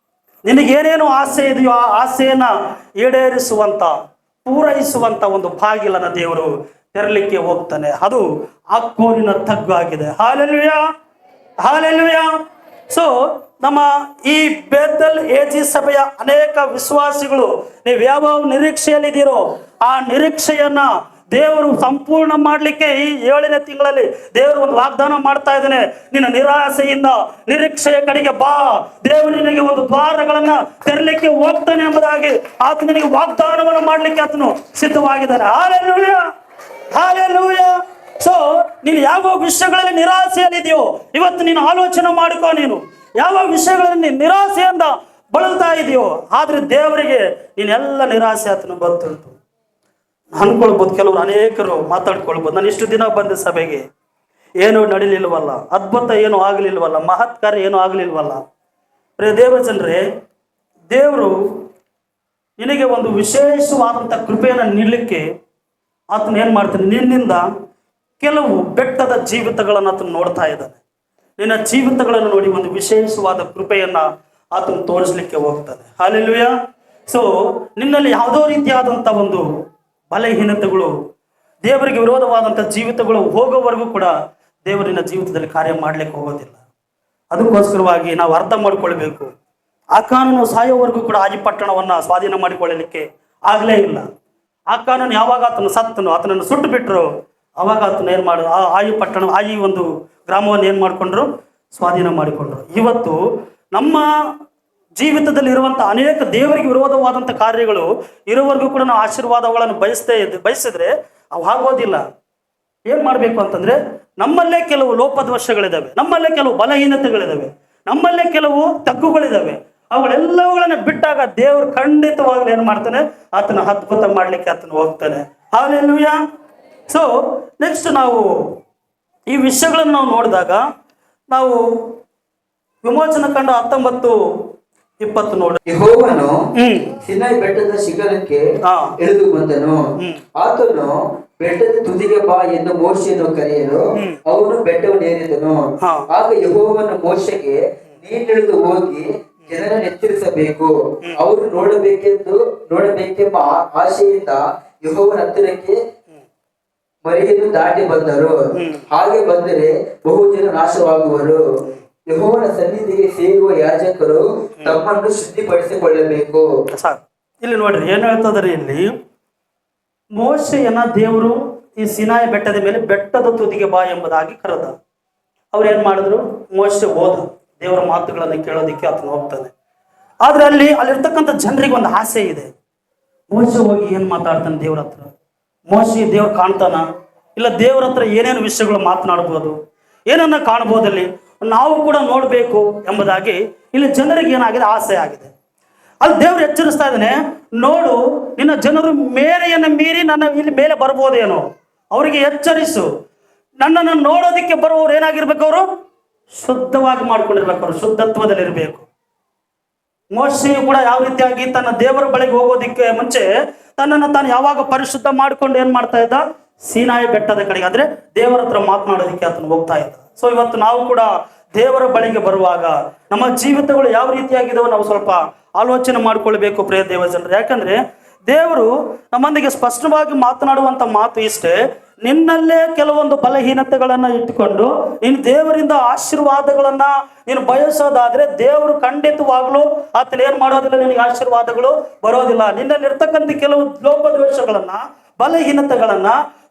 ನಿನಗೇನೇನು ಆಸೆ ಇದೆಯೋ ಆ ಆಸೆಯನ್ನ ಈಡೇರಿಸುವಂತ, ಪೂರೈಸುವಂತ ಒಂದು ಬಾಗಿಲನ್ನ ದೇವರು ತೆರಲಿಕ್ಕೆ ಹೋಗ್ತಾನೆ. ಅದು ಆಕೋರಿನ ತಗ್ಗು ಆಗಿದೆ. Hallelujah, hallelujah. ಸೊ ನಮ್ಮ ಈ ಬೇತಲ್ ಎಜಿ ಸಭೆಯ ಅನೇಕ ವಿಶ್ವಾಸಿಗಳು, ನೀವು ಯಾವ ನಿರೀಕ್ಷೆಯಲ್ಲಿದ್ದೀರೋ ಆ ನಿರೀಕ್ಷೆಯನ್ನ ದೇವರು ಸಂಪೂರ್ಣ ಮಾಡಲಿಕ್ಕೆ ಈ 7ನೇ ತಿಂಗಳಲ್ಲಿ ದೇವರು ಒಂದು ವಾಗ್ದಾನ ಮಾಡ್ತಾ ಇದ್ದಾನೆ. ನಿನ್ನ ನಿರಾಸೆಯಿಂದ ನಿರೀಕ್ಷೆಯ ಕಡೆಗೆ ಬಾ, ದೇವರು ನಿನಗೆ ಒಂದು ದ್ವಾರಗಳನ್ನ ತೆರಲಿಕ್ಕೆ ಹೋಗ್ತಾನೆ ಎಂಬುದಾಗಿ ಆತ ನಿನಗೆ ವಾಗ್ದಾನವನ್ನು ಮಾಡ್ಲಿಕ್ಕೆ ಆತನು ಸಿದ್ಧವಾಗಿದ್ದಾನೆ. Hallelujah, hallelujah. ಸೊ ನೀನು ಯಾವ ವಿಷಯಗಳಲ್ಲಿ ನಿರಾಸೆಯಲ್ಲಿದೆಯೋ ಇವತ್ತು ನೀನು ಆಲೋಚನೆ ಮಾಡಿಕೋ. ನೀನು ಯಾವ ವಿಷಯಗಳಲ್ಲಿ ನಿರಾಸೆಯಿಂದ ಬಳಲ್ತಾ ಇದೆಯೋ, ಆದ್ರೆ ದೇವರಿಗೆ ನೀನೆಲ್ಲ ನಿರಾಸೆ ಆತನು ಗೊತ್ತುಂಟು. ಅನ್ಕೊಳ್ಬೋದು, ಕೆಲವರು ಅನೇಕರು ಮಾತಾಡ್ಕೊಳ್ಬೋದು, ನಾನು ಇಷ್ಟು ದಿನ ಬಂದ ಸಭೆಗೆ ಏನು ನಡಿಲಿಲ್ವಲ್ಲ, ಅದ್ಭುತ ಏನು ಆಗಲಿಲ್ವಲ್ಲ, ಮಹತ್ ಕಾರ್ಯ ಏನು ಆಗಲಿಲ್ವಲ್ಲ. ಪ್ರಿಯ ದೇವಜನರೇ, ದೇವರು ನಿನಗೆ ಒಂದು ವಿಶೇಷವಾದಂಥ ಕೃಪೆಯನ್ನು ನೀಡಲಿಕ್ಕೆ ಆತನ ಏನು ಮಾಡ್ತಾನೆ, ನಿನ್ನಿಂದ ಕೆಲವು ಬೆಟ್ಟದ ಜೀವಿತಗಳನ್ನು ಆತನು ನೋಡ್ತಾ ಇದ್ದಾನೆ. ನಿನ್ನ ಜೀವಿತಗಳನ್ನು ನೋಡಿ ಒಂದು ವಿಶೇಷವಾದ ಕೃಪೆಯನ್ನ ಆತನು ತೋರಿಸ್ಲಿಕ್ಕೆ ಹೋಗ್ತಾನೆ. ಹಾಲೆಲೂಯಾ. ಸೊ ನಿನ್ನಲ್ಲಿ ಯಾವುದೋ ರೀತಿಯಾದಂಥ ಒಂದು ಬಲಹೀನತೆಗಳು, ದೇವರಿಗೆ ವಿರೋಧವಾದಂಥ ಜೀವಿತಗಳು ಹೋಗೋವರೆಗೂ ಕೂಡ ದೇವರಿನ ಜೀವಿತದಲ್ಲಿ ಕಾರ್ಯ ಮಾಡ್ಲಿಕ್ಕೆ ಹೋಗೋದಿಲ್ಲ. ಅದಕ್ಕೋಸ್ಕರವಾಗಿ ನಾವು ಅರ್ಥ ಮಾಡ್ಕೊಳ್ಬೇಕು, ಆ ಕಾನೂನು ಸಾಯೋವರೆಗೂ ಕೂಡ ಆಯಿ ಪಟ್ಟಣವನ್ನ ಸ್ವಾಧೀನ ಮಾಡಿಕೊಳ್ಳಲಿಕ್ಕೆ ಆಗಲೇ ಇಲ್ಲ. ಆ ಕಾನೂನು ಯಾವಾಗ ಆತನು ಸತ್ತನು, ಆತನನ್ನು ಸುಟ್ಟು ಬಿಟ್ಟರು, ಅವಾಗ ಆತನ ಏನು ಮಾಡ ಆ ಆಯಿ ಪಟ್ಟಣ, ಆಯಿ ಒಂದು ಗ್ರಾಮವನ್ನು ಏನು ಮಾಡಿಕೊಂಡ್ರು, ಸ್ವಾಧೀನ ಮಾಡಿಕೊಂಡ್ರು. ಇವತ್ತು ನಮ್ಮ ಜೀವಿತದಲ್ಲಿ ಇರುವಂಥ ಅನೇಕ ದೇವರಿಗೆ ವಿರೋಧವಾದಂಥ ಕಾರ್ಯಗಳು ಇರೋವರೆಗೂ ಕೂಡ ನಾವು ಆಶೀರ್ವಾದಗಳನ್ನು ಬಯಸಿದ್ರೆ ಅವು ಆಗೋದಿಲ್ಲ. ಏನು ಮಾಡಬೇಕು ಅಂತಂದ್ರೆ, ನಮ್ಮಲ್ಲೇ ಕೆಲವು ಲೋಪದೋಷಗಳಿದ್ದಾವೆ, ನಮ್ಮಲ್ಲೇ ಕೆಲವು ಬಲಹೀನತೆಗಳಿದ್ದಾವೆ, ನಮ್ಮಲ್ಲೇ ಕೆಲವು ತಗ್ಗುಗಳಿದ್ದಾವೆ. ಅವುಗಳೆಲ್ಲವುಗಳನ್ನ ಬಿಟ್ಟಾಗ ದೇವರು ಖಂಡಿತವಾಗ್ಲೂ ಏನು ಮಾಡ್ತಾನೆ, ಆತನ ಅದ್ಭುತ ಮಾಡ್ಲಿಕ್ಕೆ ಆತನ ಹೋಗ್ತಾನೆ. ಹಾಲೆಲೂಯಾ. ಸೊ ನೆಕ್ಸ್ಟ್ ನಾವು ಈ ವಿಷಯಗಳನ್ನು ನಾವು ನೋಡಿದಾಗ ನಾವು ವಿಮೋಚನ ಕಂಡ 19:20 ನೋಡಿ. ಯೆಹೋವನು ಸೀನಾಯಿ ಬೆಟ್ಟದ ಶಿಖರಕ್ಕೆ ಇಳಿದು ಬಂದನು. ಆತನು ಬೆಟ್ಟದ ತುದಿಗೆ ಬಾ ಎಂದು ಮೋಶೆಯನ್ನು ಕರೆಯಲು ಅವನು ಬೆಟ್ಟವನ್ನು ಏರಿದನು. ಆಗ ಯೆಹೋವನು ಮೋಶೆಗೆ, ನೀನಿಳಿದು ಹೋಗಿ ಜನರನ್ನು ಎಚ್ಚರಿಸಬೇಕು, ಅವರು ನೋಡಬೇಕೆಂಬ ಆಶೆಯಿಂದ ಯೆಹೋವನ ಹತ್ತಿರಕ್ಕೆ ಮರೆಯನ್ನು ದಾಟಿ ಬಂದರು. ಹಾಗೆ ಬಂದರೆ ಬಹು ಜನ ನಾಶವಾಗುವರು. ಯೆಹೋವನ ಸನ್ನಿಧಿಗೆ ಸೇರುವ ಯಾಜಕರು ತಮ್ಮನ್ನು ಶುದ್ಧಿಪಡಿಸಿಕೊಳ್ಳಬೇಕು. ಇಲ್ಲಿ ನೋಡ್ರಿ ಏನ್ ಹೇಳ್ತದ್ರಿ, ಇಲ್ಲಿ ಮೋಶೆಯನ್ನ ದೇವರು ಈ ಸೀನಾಯಿ ಬೆಟ್ಟದ ಮೇಲೆ ಬೆಟ್ಟದ ತುದಿಗೆ ಬಾ ಎಂಬುದಾಗಿ ಕರೆದ. ಅವ್ರು ಏನ್ ಮಾಡಿದ್ರು, ಮೋಶೆ ಹೋದ ದೇವರ ಮಾತುಗಳನ್ನು ಕೇಳೋದಿಕ್ಕೆ ಆತನು ಹೋಗ್ತಾನೆ. ಆದ್ರೆ ಅಲ್ಲಿರ್ತಕ್ಕಂಥ ಜನರಿಗೆ ಒಂದು ಆಸೆ ಇದೆ. ಮೋಶೆ ಹೋಗಿ ಏನ್ ಮಾತಾಡ್ತಾನೆ ದೇವ್ರ ಹತ್ರ? ಮೋಶೆ ದೇವ್ರು ಕಾಣ್ತಾನ? ಇಲ್ಲ ದೇವ್ರ ಹತ್ರ ಏನೇನು ವಿಷಯಗಳು ಮಾತನಾಡ್ಬೋದು, ಏನನ್ನ ಕಾಣ್ಬೋದಲ್ಲಿ ನಾವು ಕೂಡ ನೋಡ್ಬೇಕು ಎಂಬುದಾಗಿ ಇಲ್ಲಿ ಜನರಿಗೆ ಏನಾಗಿದೆ, ಆಸೆ ಆಗಿದೆ. ಅಲ್ಲಿ ದೇವ್ರು ಎಚ್ಚರಿಸ್ತಾ ಇದ್ದಾನೆ, ನೋಡು ನಿನ್ನ ಜನರು ಮೇರೆಯನ್ನು ಮೀರಿ ನನ್ನ ಇಲ್ಲಿ ಮೇಲೆ ಬರ್ಬೋದೇನೋ, ಅವರಿಗೆ ಎಚ್ಚರಿಸು. ನನ್ನನ್ನು ನೋಡೋದಿಕ್ಕೆ ಬರುವವರು ಏನಾಗಿರ್ಬೇಕು, ಅವರು ಶುದ್ಧವಾಗಿ ಮಾಡ್ಕೊಂಡಿರ್ಬೇಕು, ಅವರು ಶುದ್ಧತ್ವದಲ್ಲಿರ್ಬೇಕು. ಮೋಶೆಯು ಕೂಡ ಯಾವ ರೀತಿಯಾಗಿ ತನ್ನ ದೇವರ ಬಳಿಗೆ ಹೋಗೋದಿಕ್ಕೆ ಮುಂಚೆ ತನ್ನನ್ನು ತಾನು ಯಾವಾಗ ಪರಿಶುದ್ಧ ಮಾಡಿಕೊಂಡು ಏನ್ ಮಾಡ್ತಾ ಇದ್ದ, ಸೀನಾಯಿ ಬೆಟ್ಟದ ಕಡೆಗೆ ಅಂದ್ರೆ ದೇವರ ಹತ್ರ ಮಾತನಾಡೋದಿಕ್ಕೆ ಆತನು ಹೋಗ್ತಾ ಇದ್ದ. ಸೊ ಇವತ್ತು ನಾವು ಕೂಡ ದೇವರ ಬಳಿಗೆ ಬರುವಾಗ ನಮ್ಮ ಜೀವಿತಗಳು ಯಾವ ರೀತಿಯಾಗಿದ್ದಾವೆ ನಾವು ಸ್ವಲ್ಪ ಆಲೋಚನೆ ಮಾಡ್ಕೊಳ್ಬೇಕು ಪ್ರಿಯ ದೇವಜನರು. ಯಾಕಂದ್ರೆ ದೇವರು ನಮ್ಮೊಂದಿಗೆ ಸ್ಪಷ್ಟವಾಗಿ ಮಾತನಾಡುವಂತ ಮಾತು ಇಷ್ಟೇ, ನಿನ್ನಲ್ಲೇ ಕೆಲವೊಂದು ಬಲಹೀನತೆಗಳನ್ನ ಇಟ್ಟುಕೊಂಡು ನೀನು ದೇವರಿಂದ ಆಶೀರ್ವಾದಗಳನ್ನ ನೀನು ಬಯಸೋದಾದ್ರೆ ದೇವರು ಖಂಡಿತವಾಗ್ಲೂ ಆತನ ಏನ್ ಮಾಡೋದಿಲ್ಲ, ನಿನಗೆ ಆಶೀರ್ವಾದಗಳು ಬರೋದಿಲ್ಲ. ನಿನ್ನಲ್ಲಿ ಇರ್ತಕ್ಕಂಥ ಕೆಲವು ಲೋಪದೋಷಗಳನ್ನ, ಬಲಹೀನತೆಗಳನ್ನ,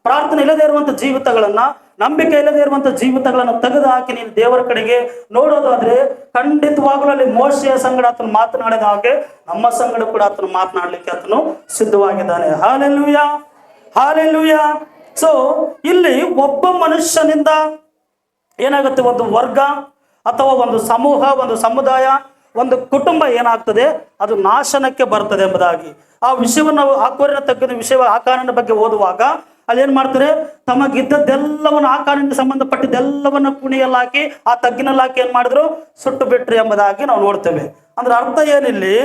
ಪ್ರಾರ್ಥನೆ ಇಲ್ಲದೆ ಇರುವಂತ ಜೀವಿತಗಳನ್ನ, ನಂಬಿಕೆ ಇಲ್ಲದೆ ಇರುವಂತ ಜೀವಿತಗಳನ್ನ ತೆಗೆದು ಹಾಕಿ ನೀನು ದೇವರ ಕಡೆಗೆ ನೋಡೋದಾದ್ರೆ ಖಂಡಿತವಾಗ್ಲೂ ಅಲ್ಲಿ ಮೋಶೆಯ ಸಂಗಡ ಆತನು ಮಾತನಾಡಿದ ಹಾಗೆ ನಮ್ಮ ಸಂಗಡ ಕೂಡ ಆತನು ಮಾತನಾಡ್ಲಿಕ್ಕೆ ಆತನು ಸಿದ್ಧವಾಗಿದ್ದಾನೆ. Hallelujah, hallelujah. ಸೊ ಇಲ್ಲಿ ಒಬ್ಬ ಮನುಷ್ಯನಿಂದ ಏನಾಗುತ್ತೆ, ಒಂದು ವರ್ಗ ಅಥವಾ ಒಂದು ಸಮೂಹ, ಒಂದು ಸಮುದಾಯ, ಒಂದು ಕುಟುಂಬ ಏನಾಗ್ತದೆ, ಅದು ನಾಶನಕ್ಕೆ ಬರ್ತದೆ ಎಂಬುದಾಗಿ ಆ ವಿಷಯವನ್ನು ನಾವು ಆಕೋರಿನ ತಗ್ಗಿನ ವಿಷಯ ಆಕಾರನ ಬಗ್ಗೆ ಓದುವಾಗ ಅಲ್ಲಿ ಏನ್ ಮಾಡ್ತಾರೆ, ತಮಗಿದ್ದದ್ದೆಲ್ಲವನ್ನು ಆಕಾರಕ್ಕೆ ಸಂಬಂಧಪಟ್ಟಿದ್ದೆಲ್ಲವನ್ನು ಕುಣಿಯಲ್ಲಾಕಿ ಆ ತಗ್ಗಿನಲ್ಲಾಕಿ ಏನ್ ಮಾಡಿದ್ರು, ಸುಟ್ಟು ಬಿಟ್ರಿ ಎಂಬುದಾಗಿ ನಾವು ನೋಡ್ತೇವೆ. ಅಂದ್ರೆ ಅರ್ಥ ಏನಿಲ್ಲಿ,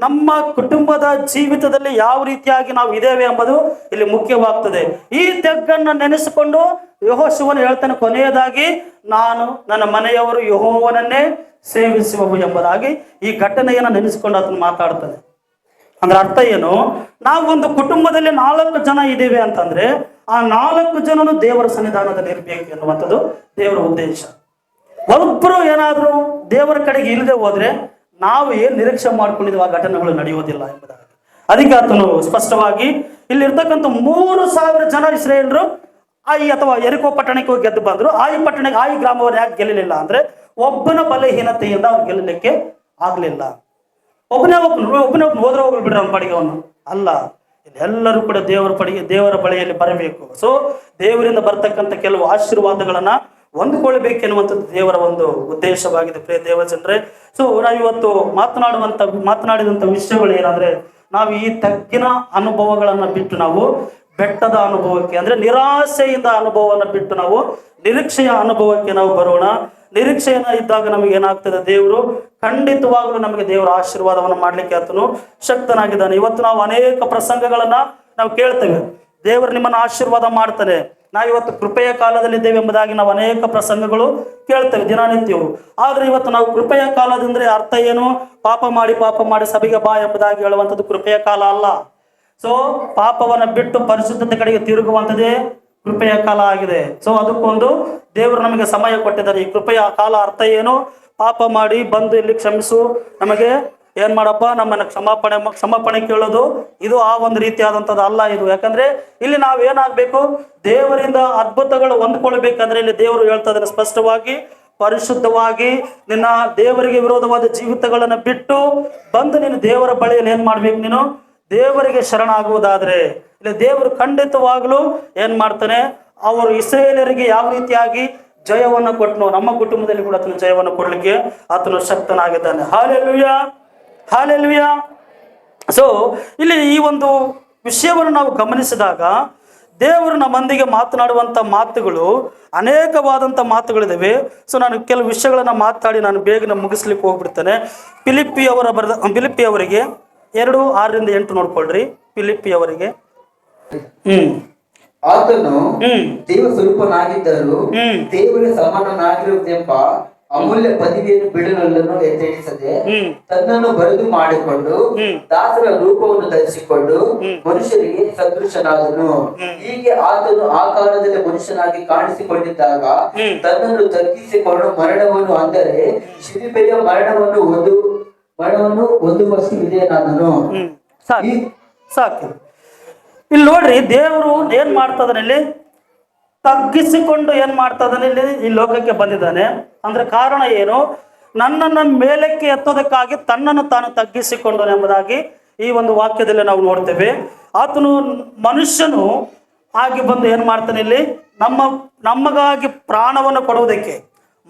ನಮ್ಮ ಕುಟುಂಬದ ಜೀವಿತದಲ್ಲಿ ಯಾವ ರೀತಿಯಾಗಿ ನಾವು ಇದ್ದೇವೆ ಎಂಬುದು ಇಲ್ಲಿ ಮುಖ್ಯವಾಗ್ತದೆ. ಈ ತೆಗ್ಗನ್ನು ನೆನೆಸಿಕೊಂಡು ಯೆಹೋಶುವನು ಹೇಳ್ತಾನೆ, ಕೊನೆಯದಾಗಿ ನಾನು ನನ್ನ ಮನೆಯವರು ಯೆಹೋವನನ್ನೇ ಸೇವಿಸುವವು ಎಂಬುದಾಗಿ ಈ ಘಟನೆಯನ್ನು ನೆನೆಸಿಕೊಂಡು ಅದನ್ನು ಮಾತಾಡ್ತಾನೆ. ಅಂದ್ರೆ ಅರ್ಥ ಏನು, ನಾವು ಒಂದು ಕುಟುಂಬದಲ್ಲಿ 4 ಜನ ಇದ್ದೇವೆ ಅಂತಂದ್ರೆ ಆ 4 ಜನನು ದೇವರ ಸನ್ನಿಧಾನದಲ್ಲಿ ಇರಬೇಕು ಎನ್ನುವಂಥದ್ದು ದೇವರ ಉದ್ದೇಶ. ಒಬ್ಬರು ಏನಾದರೂ ದೇವರ ಕಡೆಗೆ ಇಲ್ಲದೆ ಹೋದ್ರೆ ನಾವು ಏನ್ ನಿರೀಕ್ಷೆ ಮಾಡ್ಕೊಂಡಿದ್ವಿ ಆ ಘಟನೆಗಳು ನಡೆಯುವುದಿಲ್ಲ ಎಂಬುದಾಗಿ ಅದಕ್ಕೆ ಆತನು ಸ್ಪಷ್ಟವಾಗಿ ಇಲ್ಲಿರ್ತಕ್ಕಂಥ 3,000 ಜನ ಇಸ್ರಾಯೇಲರು ಅಥವಾ ಯೆರಿಕೋ ಪಟ್ಟಣಕ್ಕೆ ಹೋಗಿ ಗೆದ್ದು ಬಂದ್ರು. ಆಯಿ ಗ್ರಾಮವನ್ನು ಯಾಕೆ ಗೆಲ್ಲಲಿಲ್ಲ ಅಂದ್ರೆ ಒಬ್ಬನ ಬಲಹೀನತೆಯಿಂದ ಅವ್ರು ಗೆಲ್ಲಲಿಕ್ಕೆ ಆಗ್ಲಿಲ್ಲ. ಒಬ್ಬನೇ ಹೋದ್ರೆ ಹೋಗ್ಲಿ ಬಿಡ್ರಿ ಅವನ ಪಡಿಗೆ ಅವನು ಅಲ್ಲ, ಎಲ್ಲರೂ ಕೂಡ ದೇವರ ಬಳಿಯಲ್ಲಿ ಬರಬೇಕು. ಸೊ ದೇವರಿಂದ ಬರ್ತಕ್ಕಂಥ ಕೆಲವು ಆಶೀರ್ವಾದಗಳನ್ನ ಹೊಂದಿಕೊಳ್ಳಬೇಕೆನ್ನುವಂಥದ್ದು ದೇವರ ಒಂದು ಉದ್ದೇಶವಾಗಿದೆ ಪ್ರಿಯ ದೇವ ಜನರೇ. ಸೊ ನಾವಿವತ್ತು ಮಾತನಾಡಿದಂಥ ವಿಷಯಗಳು ಏನಂದ್ರೆ, ನಾವು ಈ ತಗ್ಗಿನ ಅನುಭವಗಳನ್ನ ಬಿಟ್ಟು ನಾವು ಬೆಟ್ಟದ ಅನುಭವಕ್ಕೆ ಅಂದ್ರೆ ನಿರಾಸೆಯಿಂದ ಅನುಭವವನ್ನು ಬಿಟ್ಟು ನಾವು ನಿರೀಕ್ಷೆಯ ಅನುಭವಕ್ಕೆ ನಾವು ಬರೋಣ. ನಿರೀಕ್ಷೆಯನ್ನ ಇದ್ದಾಗ ನಮಗೆ ಏನಾಗ್ತದೆ, ದೇವರು ಖಂಡಿತವಾಗಲೂ ನಮಗೆ ದೇವರ ಆಶೀರ್ವಾದವನ್ನು ಮಾಡ್ಲಿಕ್ಕೆ ಆತನು ಶಕ್ತನಾಗಿದ್ದಾನೆ. ಇವತ್ತು ನಾವು ಅನೇಕ ಪ್ರಸಂಗಗಳನ್ನ ನಾವು ಕೇಳ್ತೇವೆ, ದೇವರು ನಿಮ್ಮನ್ನು ಆಶೀರ್ವಾದ ಮಾಡ್ತಾನೆ. ನಾವಿವತ್ತು ಕೃಪೆಯ ಕಾಲದಲ್ಲಿದ್ದೇವೆ ಎಂಬುದಾಗಿ ನಾವು ಅನೇಕ ಪ್ರಸಂಗಗಳು ಕೇಳ್ತೇವೆ ದಿನನಿತ್ಯವು. ಆದ್ರೆ ಇವತ್ತು ನಾವು ಕೃಪೆಯ ಕಾಲದಂದ್ರೆ ಅರ್ಥ ಏನು, ಪಾಪ ಮಾಡಿ ಸಭೆಗೆ ಬಾ ಎಂಬುದಾಗಿ ಹೇಳುವಂಥದ್ದು ಕೃಪೆಯ ಕಾಲ ಅಲ್ಲ. ಸೊ ಪಾಪವನ್ನ ಬಿಟ್ಟು ಪರಿಶುದ್ಧತೆ ಕಡೆಗೆ ತಿರುಗುವಂಥದ್ದೇ ಕೃಪೆಯ ಕಾಲ ಆಗಿದೆ. ಸೊ ಅದಕ್ಕೊಂದು ದೇವರು ನಮಗೆ ಸಮಯ ಕೊಟ್ಟಿದ್ದಾರೆ. ಈ ಕೃಪೆಯ ಕಾಲ ಅರ್ಥ ಏನು, ಪಾಪ ಮಾಡಿ ಬಂದು ಇಲ್ಲಿ ಕ್ಷಮಿಸು, ನಮಗೆ ಏನ್ ಮಾಡಪ್ಪ, ನಮ್ಮನ್ನ ಕ್ಷಮಾಪಣೆ ಕೇಳೋದು, ಇದು ಆ ಒಂದು ರೀತಿಯಾದಂಥದ್ದು ಅಲ್ಲ ಇದು. ಯಾಕಂದ್ರೆ ಇಲ್ಲಿ ನಾವು ಏನಾಗ್ಬೇಕು, ದೇವರಿಂದ ಅದ್ಭುತಗಳು ಹೊಂದ್ಕೊಳ್ಬೇಕಂದ್ರೆ ಇಲ್ಲಿ ದೇವರು ಹೇಳ್ತಾ ಇದ್ದಾರೆ ಸ್ಪಷ್ಟವಾಗಿ, ಪರಿಶುದ್ಧವಾಗಿ ನಿನ್ನ ದೇವರಿಗೆ ವಿರೋಧವಾದ ಜೀವಿತಗಳನ್ನ ಬಿಟ್ಟು ಬಂದು ನೀನು ದೇವರ ಬಳಿಯಲ್ಲಿ ಏನ್ ಮಾಡ್ಬೇಕು, ನೀನು ದೇವರಿಗೆ ಶರಣಾಗುವುದಾದ್ರೆ ಇಲ್ಲಿ ದೇವರು ಖಂಡಿತವಾಗ್ಲೂ ಏನ್ ಮಾಡ್ತಾನೆ, ಅವರು ಇಸ್ರಾಯೇಲರಿಗೆ ಯಾವ ರೀತಿಯಾಗಿ ಜಯವನ್ನು ಕೊಟ್ಟನು, ನಮ್ಮ ಕುಟುಂಬದಲ್ಲಿ ಕೂಡ ಆತನು ಜಯವನ್ನು ಕೊಡ್ಲಿಕ್ಕೆ ಆತನು ಶಕ್ತನಾಗಿದ್ದಾನೆ. Hallelujah, hallelujah. ಸೊ ಇಲ್ಲಿ ಈ ಒಂದು ವಿಷಯವನ್ನು ನಾವು ಗಮನಿಸಿದಾಗ ದೇವರು ನಮ್ಮೊಂದಿಗೆ ಮಾತನಾಡುವಂಥ ಮಾತುಗಳು ಅನೇಕವಾದಂಥ ಮಾತುಗಳಿದ್ದಾವೆ. ಸೊ ನಾನು ಕೆಲವು ವಿಷಯಗಳನ್ನ ಮಾತಾಡಿ ನಾನು ಬೇಗನೆ ಮುಗಿಸ್ಲಿಕ್ಕೆ ಹೋಗ್ಬಿಡ್ತೇನೆ. ಫಿಲಿಪ್ಪಿಯವರಿಗೆ 2:6-8 ನೋಡ್ಕೊಳ್ರಿ. ಫಿಲಿಪ್ಪಿಯವರಿಗೆ ಆತನು ದೇವ ಸ್ವರೂಪನಾಗಿದ್ದರೂ ದೇವರ ಸಮಾನನಾಗಿರುವುದೆಂಬ ಅಮೂಲ್ಯ ಪದವಿಯನ್ನು ಬಿಡಲನ್ನು ಎಚ್ಚರಿಸದೆ ತನ್ನನ್ನು ಬರೆದು ಮಾಡಿಕೊಂಡು ದಾಸರ ರೂಪವನ್ನು ಧರಿಸಿಕೊಂಡು ಮನುಷ್ಯರಿಗೆ ಸದೃಶನಾದನು. ಹೀಗೆ ಆತನು ಆ ಕಾಲದಲ್ಲಿ ಮನುಷ್ಯನಾಗಿ ಕಾಣಿಸಿಕೊಂಡಿದ್ದಾಗ ತನ್ನನ್ನು ತಗ್ಗಿಸಿಕೊಂಡು ಮರಣವನ್ನು, ಅಂದರೆ ಶಿಲುಬೆಯ ಮರಣವನ್ನು ಹೊಂದುವಷ್ಟು ವಿಧೇಯನಾದನು. ಸಾಕು. ಇಲ್ಲಿ ನೋಡ್ರಿ, ದೇವರು ಏನ್ ಮಾಡ್ತದಾನೆ, ಇಲ್ಲಿ ತಗ್ಗಿಸಿಕೊಂಡು ಏನ್ ಮಾಡ್ತದಾನೆ, ಇಲ್ಲಿ ಈ ಲೋಕಕ್ಕೆ ಬಂದಿದ್ದಾನೆ. ಅಂದ್ರೆ ಕಾರಣ ಏನು, ನನ್ನನ್ನು ಮೇಲಕ್ಕೆ ಎತ್ತೋದಕ್ಕಾಗಿ ತನ್ನನ್ನು ತಾನು ತಗ್ಗಿಸಿಕೊಂಡು ಎಂಬುದಾಗಿ ಈ ಒಂದು ವಾಕ್ಯದಲ್ಲಿ ನಾವು ನೋಡ್ತೇವೆ. ಆತನು ಮನುಷ್ಯನು ಆಗಿ ಬಂದು ಏನ್ ಮಾಡ್ತಾನೆ, ಇಲ್ಲಿ ನಮಗಾಗಿ ಪ್ರಾಣವನ್ನು ಕೊಡುವುದಕ್ಕೆ,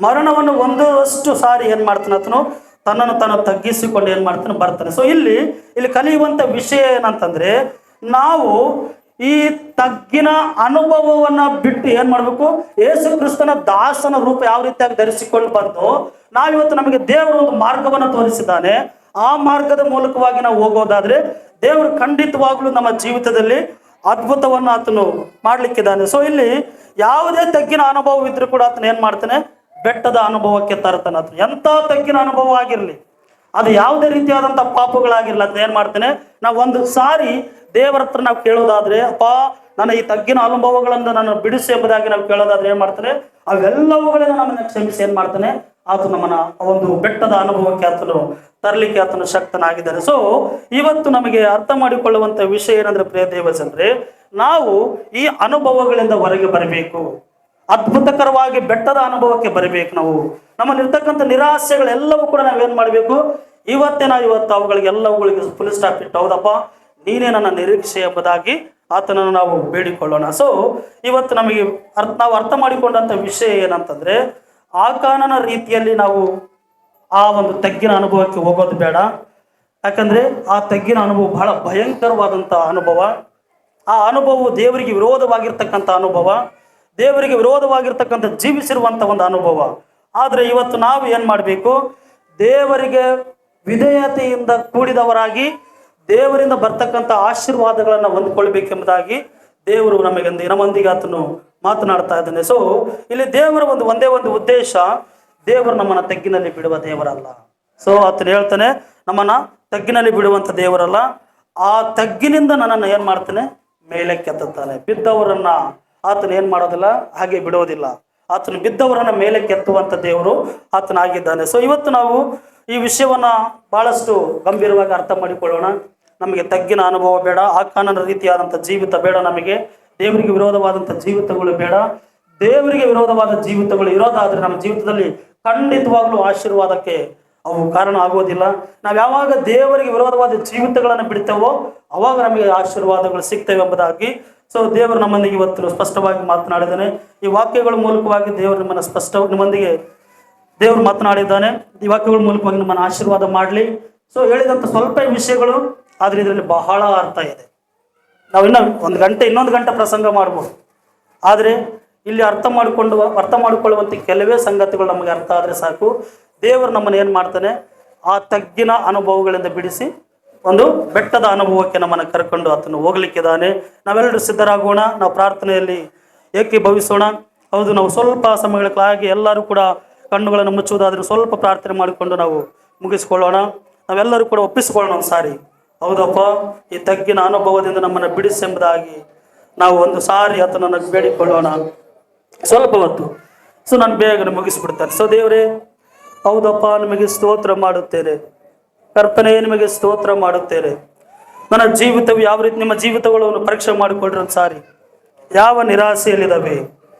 ಮರಣವನ್ನು ಒಂದಷ್ಟು ಸಾರಿ ಏನ್ ಮಾಡ್ತಾನೆ, ಆತನು ತನ್ನನ್ನು ತಾನು ತಗ್ಗಿಸಿಕೊಂಡು ಏನ್ ಮಾಡ್ತಾನೆ, ಬರ್ತಾನೆ. ಸೊ ಇಲ್ಲಿ ಕಲಿಯುವಂತ ವಿಷಯ ಏನಂತಂದ್ರೆ, ನಾವು ಈ ತಗ್ಗಿನ ಅನುಭವವನ್ನ ಬಿಟ್ಟು ಏನ್ ಮಾಡ್ಬೇಕು, ಯೇಸು ಕ್ರಿಸ್ತನ ದಾಸನ ರೂಪ ಯಾವ ರೀತಿಯಾಗಿ ಧರಿಸಿಕೊಂಡು ಬಂದು ನಾವಿವತ್ತು ನಮಗೆ ದೇವರು ಒಂದು ಮಾರ್ಗವನ್ನು ತೋರಿಸಿದ್ದಾನೆ. ಆ ಮಾರ್ಗದ ಮೂಲಕವಾಗಿ ನಾವು ಹೋಗೋದಾದ್ರೆ ದೇವರು ಖಂಡಿತವಾಗ್ಲೂ ನಮ್ಮ ಜೀವಿತದಲ್ಲಿ ಅದ್ಭುತವನ್ನು ಆತನು ಮಾಡ್ಲಿಕ್ಕಿದ್ದಾನೆ. ಸೊ ಇಲ್ಲಿ ಯಾವುದೇ ತಗ್ಗಿನ ಅನುಭವ ಇದ್ರೂ ಕೂಡ ಆತನ ಏನ್ ಮಾಡ್ತಾನೆ, ಬೆಟ್ಟದ ಅನುಭವಕ್ಕೆ ತರ್ತಾನೆ. ಆತನು ಎಂಥ ತಗ್ಗಿನ ಅನುಭವ ಆಗಿರ್ಲಿ, ಅದು ಯಾವುದೇ ರೀತಿಯಾದಂಥ ಪಾಪಗಳಾಗಿರ್ಲಿ, ಅದನ್ನ ಏನ್ ಮಾಡ್ತಾನೆ, ನಾವು ಒಂದು ಸಾರಿ ದೇವರ ಹತ್ರ ನಾವು ಕೇಳೋದಾದ್ರೆ, ಅಪ್ಪ ನನ್ನ ಈ ತಗ್ಗಿನ ಅನುಭವಗಳಿಂದ ನಾನು ಬಿಡಿಸಿ ಎಂಬುದಾಗಿ ನಾವು ಕೇಳೋದಾದ್ರೆ ಏನ್ ಮಾಡ್ತಾನೆ, ಅವೆಲ್ಲವುಗಳನ್ನ ನಮ್ಮನ್ನ ಕ್ಷಮಿಸಿ ಏನ್ ಮಾಡ್ತಾನೆ, ಆತ ನಮ್ಮನ್ನ ಒಂದು ಬೆಟ್ಟದ ಅನುಭವಕ್ಕೆ ಆತನು ತರಲಿಕ್ಕೆ ಆತನು ಶಕ್ತನಾಗಿದ್ದಾನೆ. ಸೊ ಇವತ್ತು ನಮಗೆ ಅರ್ಥ ಮಾಡಿಕೊಳ್ಳುವಂತ ವಿಷಯ ಏನಂದ್ರೆ, ಪ್ರಿಯ ದೇವಜನರೇ, ನಾವು ಈ ಅನುಭವಗಳಿಂದ ಹೊರಗೆ ಬರಬೇಕು. ಅದ್ಭುತಕರವಾಗಿ ಬೆಟ್ಟದ ಅನುಭವಕ್ಕೆ ಬರಬೇಕು. ನಾವು ನಮ್ಮಲ್ಲಿರ್ತಕ್ಕಂಥ ನಿರಾಸೆಗಳೆಲ್ಲವೂ ಕೂಡ ನಾವೇನ್ ಮಾಡಬೇಕು, ಇವತ್ತು ಅವುಗಳಿಗೆ ಎಲ್ಲವುಗಳಿಗೆ ಫುಲ್ ಸ್ಟಾಪ್ ಇಟ್ಟು, ಹೌದಪ್ಪ ನೀನೇ ನನ್ನ ನಿರೀಕ್ಷೆ ಎಂಬುದಾಗಿ ಆತನನ್ನು ನಾವು ಬೇಡಿಕೊಳ್ಳೋಣ. ಸೊ ಇವತ್ತು ನಮಗೆ ನಾವು ಅರ್ಥ ಮಾಡಿಕೊಂಡಂಥ ವಿಷಯ ಏನಂತಂದ್ರೆ, ಆಕಾನನ ರೀತಿಯಲ್ಲಿ ನಾವು ಆ ಒಂದು ತಗ್ಗಿನ ಅನುಭವಕ್ಕೆ ಹೋಗೋದು ಬೇಡ. ಯಾಕಂದ್ರೆ ಆ ತಗ್ಗಿನ ಅನುಭವ ಬಹಳ ಭಯಂಕರವಾದಂಥ ಅನುಭವ. ಆ ಅನುಭವವು ದೇವರಿಗೆ ವಿರೋಧವಾಗಿರ್ತಕ್ಕಂಥ ಅನುಭವ, ದೇವರಿಗೆ ವಿರೋಧವಾಗಿರ್ತಕ್ಕಂಥ ಜೀವಿಸಿರುವಂಥ ಒಂದು ಅನುಭವ. ಆದರೆ ಇವತ್ತು ನಾವು ಏನು ಮಾಡಬೇಕು, ದೇವರಿಗೆ ವಿಧೇಯತೆಯಿಂದ ಕೂಡಿದವರಾಗಿ ದೇವರಿಂದ ಬರ್ತಕ್ಕಂಥ ಆಶೀರ್ವಾದಗಳನ್ನು ಹೊಂದ್ಕೊಳ್ಬೇಕೆಂಬುದಾಗಿ ದೇವರು ನಮ್ಮೊಂದಿಗೆ ಆತನು ಮಾತನಾಡ್ತಾ ಇದ್ದಾನೆ. ಸೊ ಇಲ್ಲಿ ದೇವರ ಒಂದೇ ಒಂದು ಉದ್ದೇಶ, ದೇವರು ನಮ್ಮನ್ನ ತಗ್ಗಿನಲ್ಲಿ ಬಿಡುವ ದೇವರಲ್ಲ. ಸೊ ಆತನು ಹೇಳ್ತಾನೆ, ನಮ್ಮನ್ನ ತಗ್ಗಿನಲ್ಲಿ ಬಿಡುವಂಥ ದೇವರಲ್ಲ, ಆ ತಗ್ಗಿನಿಂದ ನನ್ನನ್ನು ಏನು ಮಾಡ್ತಾನೆ, ಮೇಲೆ ಕೆತ್ತುತ್ತಾನೆ. ಬಿದ್ದವರನ್ನ ಆತನು ಏನು ಮಾಡೋದಿಲ್ಲ, ಹಾಗೆ ಬಿಡೋದಿಲ್ಲ. ಆತನು ಬಿದ್ದವರನ್ನ ಮೇಲೆ ಕೆತ್ತುವಂಥ ದೇವರು ಆತನಾಗಿದ್ದಾನೆ. ಸೊ ಇವತ್ತು ನಾವು ಈ ವಿಷಯವನ್ನ ಬಹಳಷ್ಟು ಗಂಭೀರವಾಗಿ ಅರ್ಥ ಮಾಡಿಕೊಳ್ಳೋಣ. ನಮಗೆ ತಗ್ಗಿನ ಅನುಭವ ಬೇಡ, ಆಕಾನನ ರೀತಿಯಾದಂಥ ಜೀವಿತ ಬೇಡ, ನಮಗೆ ದೇವರಿಗೆ ವಿರೋಧವಾದಂಥ ಜೀವಿತಗಳು ಬೇಡ. ದೇವರಿಗೆ ವಿರೋಧವಾದ ಜೀವಿತಗಳು ಇರೋದಾದ್ರೆ ನಮ್ಮ ಜೀವಿತದಲ್ಲಿ ಖಂಡಿತವಾಗ್ಲೂ ಆಶೀರ್ವಾದಕ್ಕೆ ಅವು ಕಾರಣ ಆಗೋದಿಲ್ಲ. ನಾವು ಯಾವಾಗ ದೇವರಿಗೆ ವಿರೋಧವಾದ ಜೀವಿತಗಳನ್ನು ಬಿಡ್ತೇವೋ ಅವಾಗ ನಮಗೆ ಆಶೀರ್ವಾದಗಳು ಸಿಗ್ತವೆ ಎಂಬುದಾಗಿ ಸೊ ದೇವರು ನಮ್ಮೊಂದಿಗೆ ಇವತ್ತು ಸ್ಪಷ್ಟವಾಗಿ ಮಾತನಾಡಿದ್ದಾನೆ. ಈ ವಾಕ್ಯಗಳ ಮೂಲಕವಾಗಿ ದೇವರು ನಿಮ್ಮೊಂದಿಗೆ ದೇವರು ಮಾತನಾಡಿದ್ದಾನೆ. ಈ ವಾಕ್ಯಗಳ ಮೂಲಕವಾಗಿ ನಮ್ಮನ್ನು ಆಶೀರ್ವಾದ ಮಾಡಲಿ. ಸೊ ಹೇಳಿದಂಥ ಸ್ವಲ್ಪ ವಿಷಯಗಳು, ಆದರೆ ಇದರಲ್ಲಿ ಬಹಳ ಅರ್ಥ ಇದೆ. ನಾವು ಇನ್ನೊಂದು ಗಂಟೆ ಪ್ರಸಂಗ ಮಾಡ್ಬೋದು, ಆದರೆ ಇಲ್ಲಿ ಅರ್ಥ ಮಾಡಿಕೊಳ್ಳುವಂಥ ಕೆಲವೇ ಸಂಗತಿಗಳು ನಮಗೆ ಅರ್ಥ ಆದರೆ ಸಾಕು. ದೇವರು ನಮ್ಮನ್ನು ಏನು ಮಾಡ್ತಾನೆ, ಆ ತಗ್ಗಿನ ಅನುಭವಗಳಿಂದ ಬಿಡಿಸಿ ಒಂದು ಬೆಟ್ಟದ ಅನುಭವಕ್ಕೆ ನಮ್ಮನ್ನು ಕರ್ಕೊಂಡು ಆತನು ಹೋಗ್ಲಿಕ್ಕಿದ್ದಾನೆ. ನಾವೆಲ್ಲರೂ ಸಿದ್ಧರಾಗೋಣ, ನಾವು ಪ್ರಾರ್ಥನೆಯಲ್ಲಿ ಏಕೀಭವಿಸೋಣ. ಹೌದು, ನಾವು ಸ್ವಲ್ಪ ಸಮಯಗಳಾಗಿ ಎಲ್ಲರೂ ಕೂಡ ಕಣ್ಣುಗಳನ್ನು ಮುಚ್ಚುವುದಾದ್ರೆ ಸ್ವಲ್ಪ ಪ್ರಾರ್ಥನೆ ಮಾಡಿಕೊಂಡು ನಾವು ಮುಗಿಸ್ಕೊಳ್ಳೋಣ. ನಾವೆಲ್ಲರೂ ಕೂಡ ಒಪ್ಪಿಸಿಕೊಳ್ಳೋಣ ಒಂದು ಸಾರಿ. ಹೌದಪ್ಪ, ಈ ತಗ್ಗಿನ ಅನುಭವದಿಂದ ನಮ್ಮನ್ನು ಬಿಡಿಸೆಂಬುದಾಗಿ ನಾವು ಒಂದು ಸಾರಿ ಆತನನ್ನು ಬೇಡಿಕೊಳ್ಳೋಣ ಸ್ವಲ್ಪ ಹೊತ್ತು. ಸೊ ನಾನು ಬೇಗನೆ ಮುಗಿಸ್ಬಿಡ್ತೇನೆ. ಸೊ ದೇವರೇ, ಹೌದಪ್ಪ, ನಿಮಗೆ ಸ್ತೋತ್ರ ಮಾಡುತ್ತೇನೆ. ಕರ್ತನೇ, ನಿಮಗೆ ಸ್ತೋತ್ರ ಮಾಡುತ್ತೇನೆ. ನನ್ನ ಜೀವಿತವು ಯಾವ ರೀತಿ, ನಿಮ್ಮ ಜೀವಿತಗಳನ್ನು ಪರೀಕ್ಷೆ ಮಾಡಿಕೊಳ್ಳ್ರಿ ಒಂದು ಸಾರಿ. ಯಾವ ನಿರಾಸೆಯಲ್ಲಿದ್ದಾವೆ,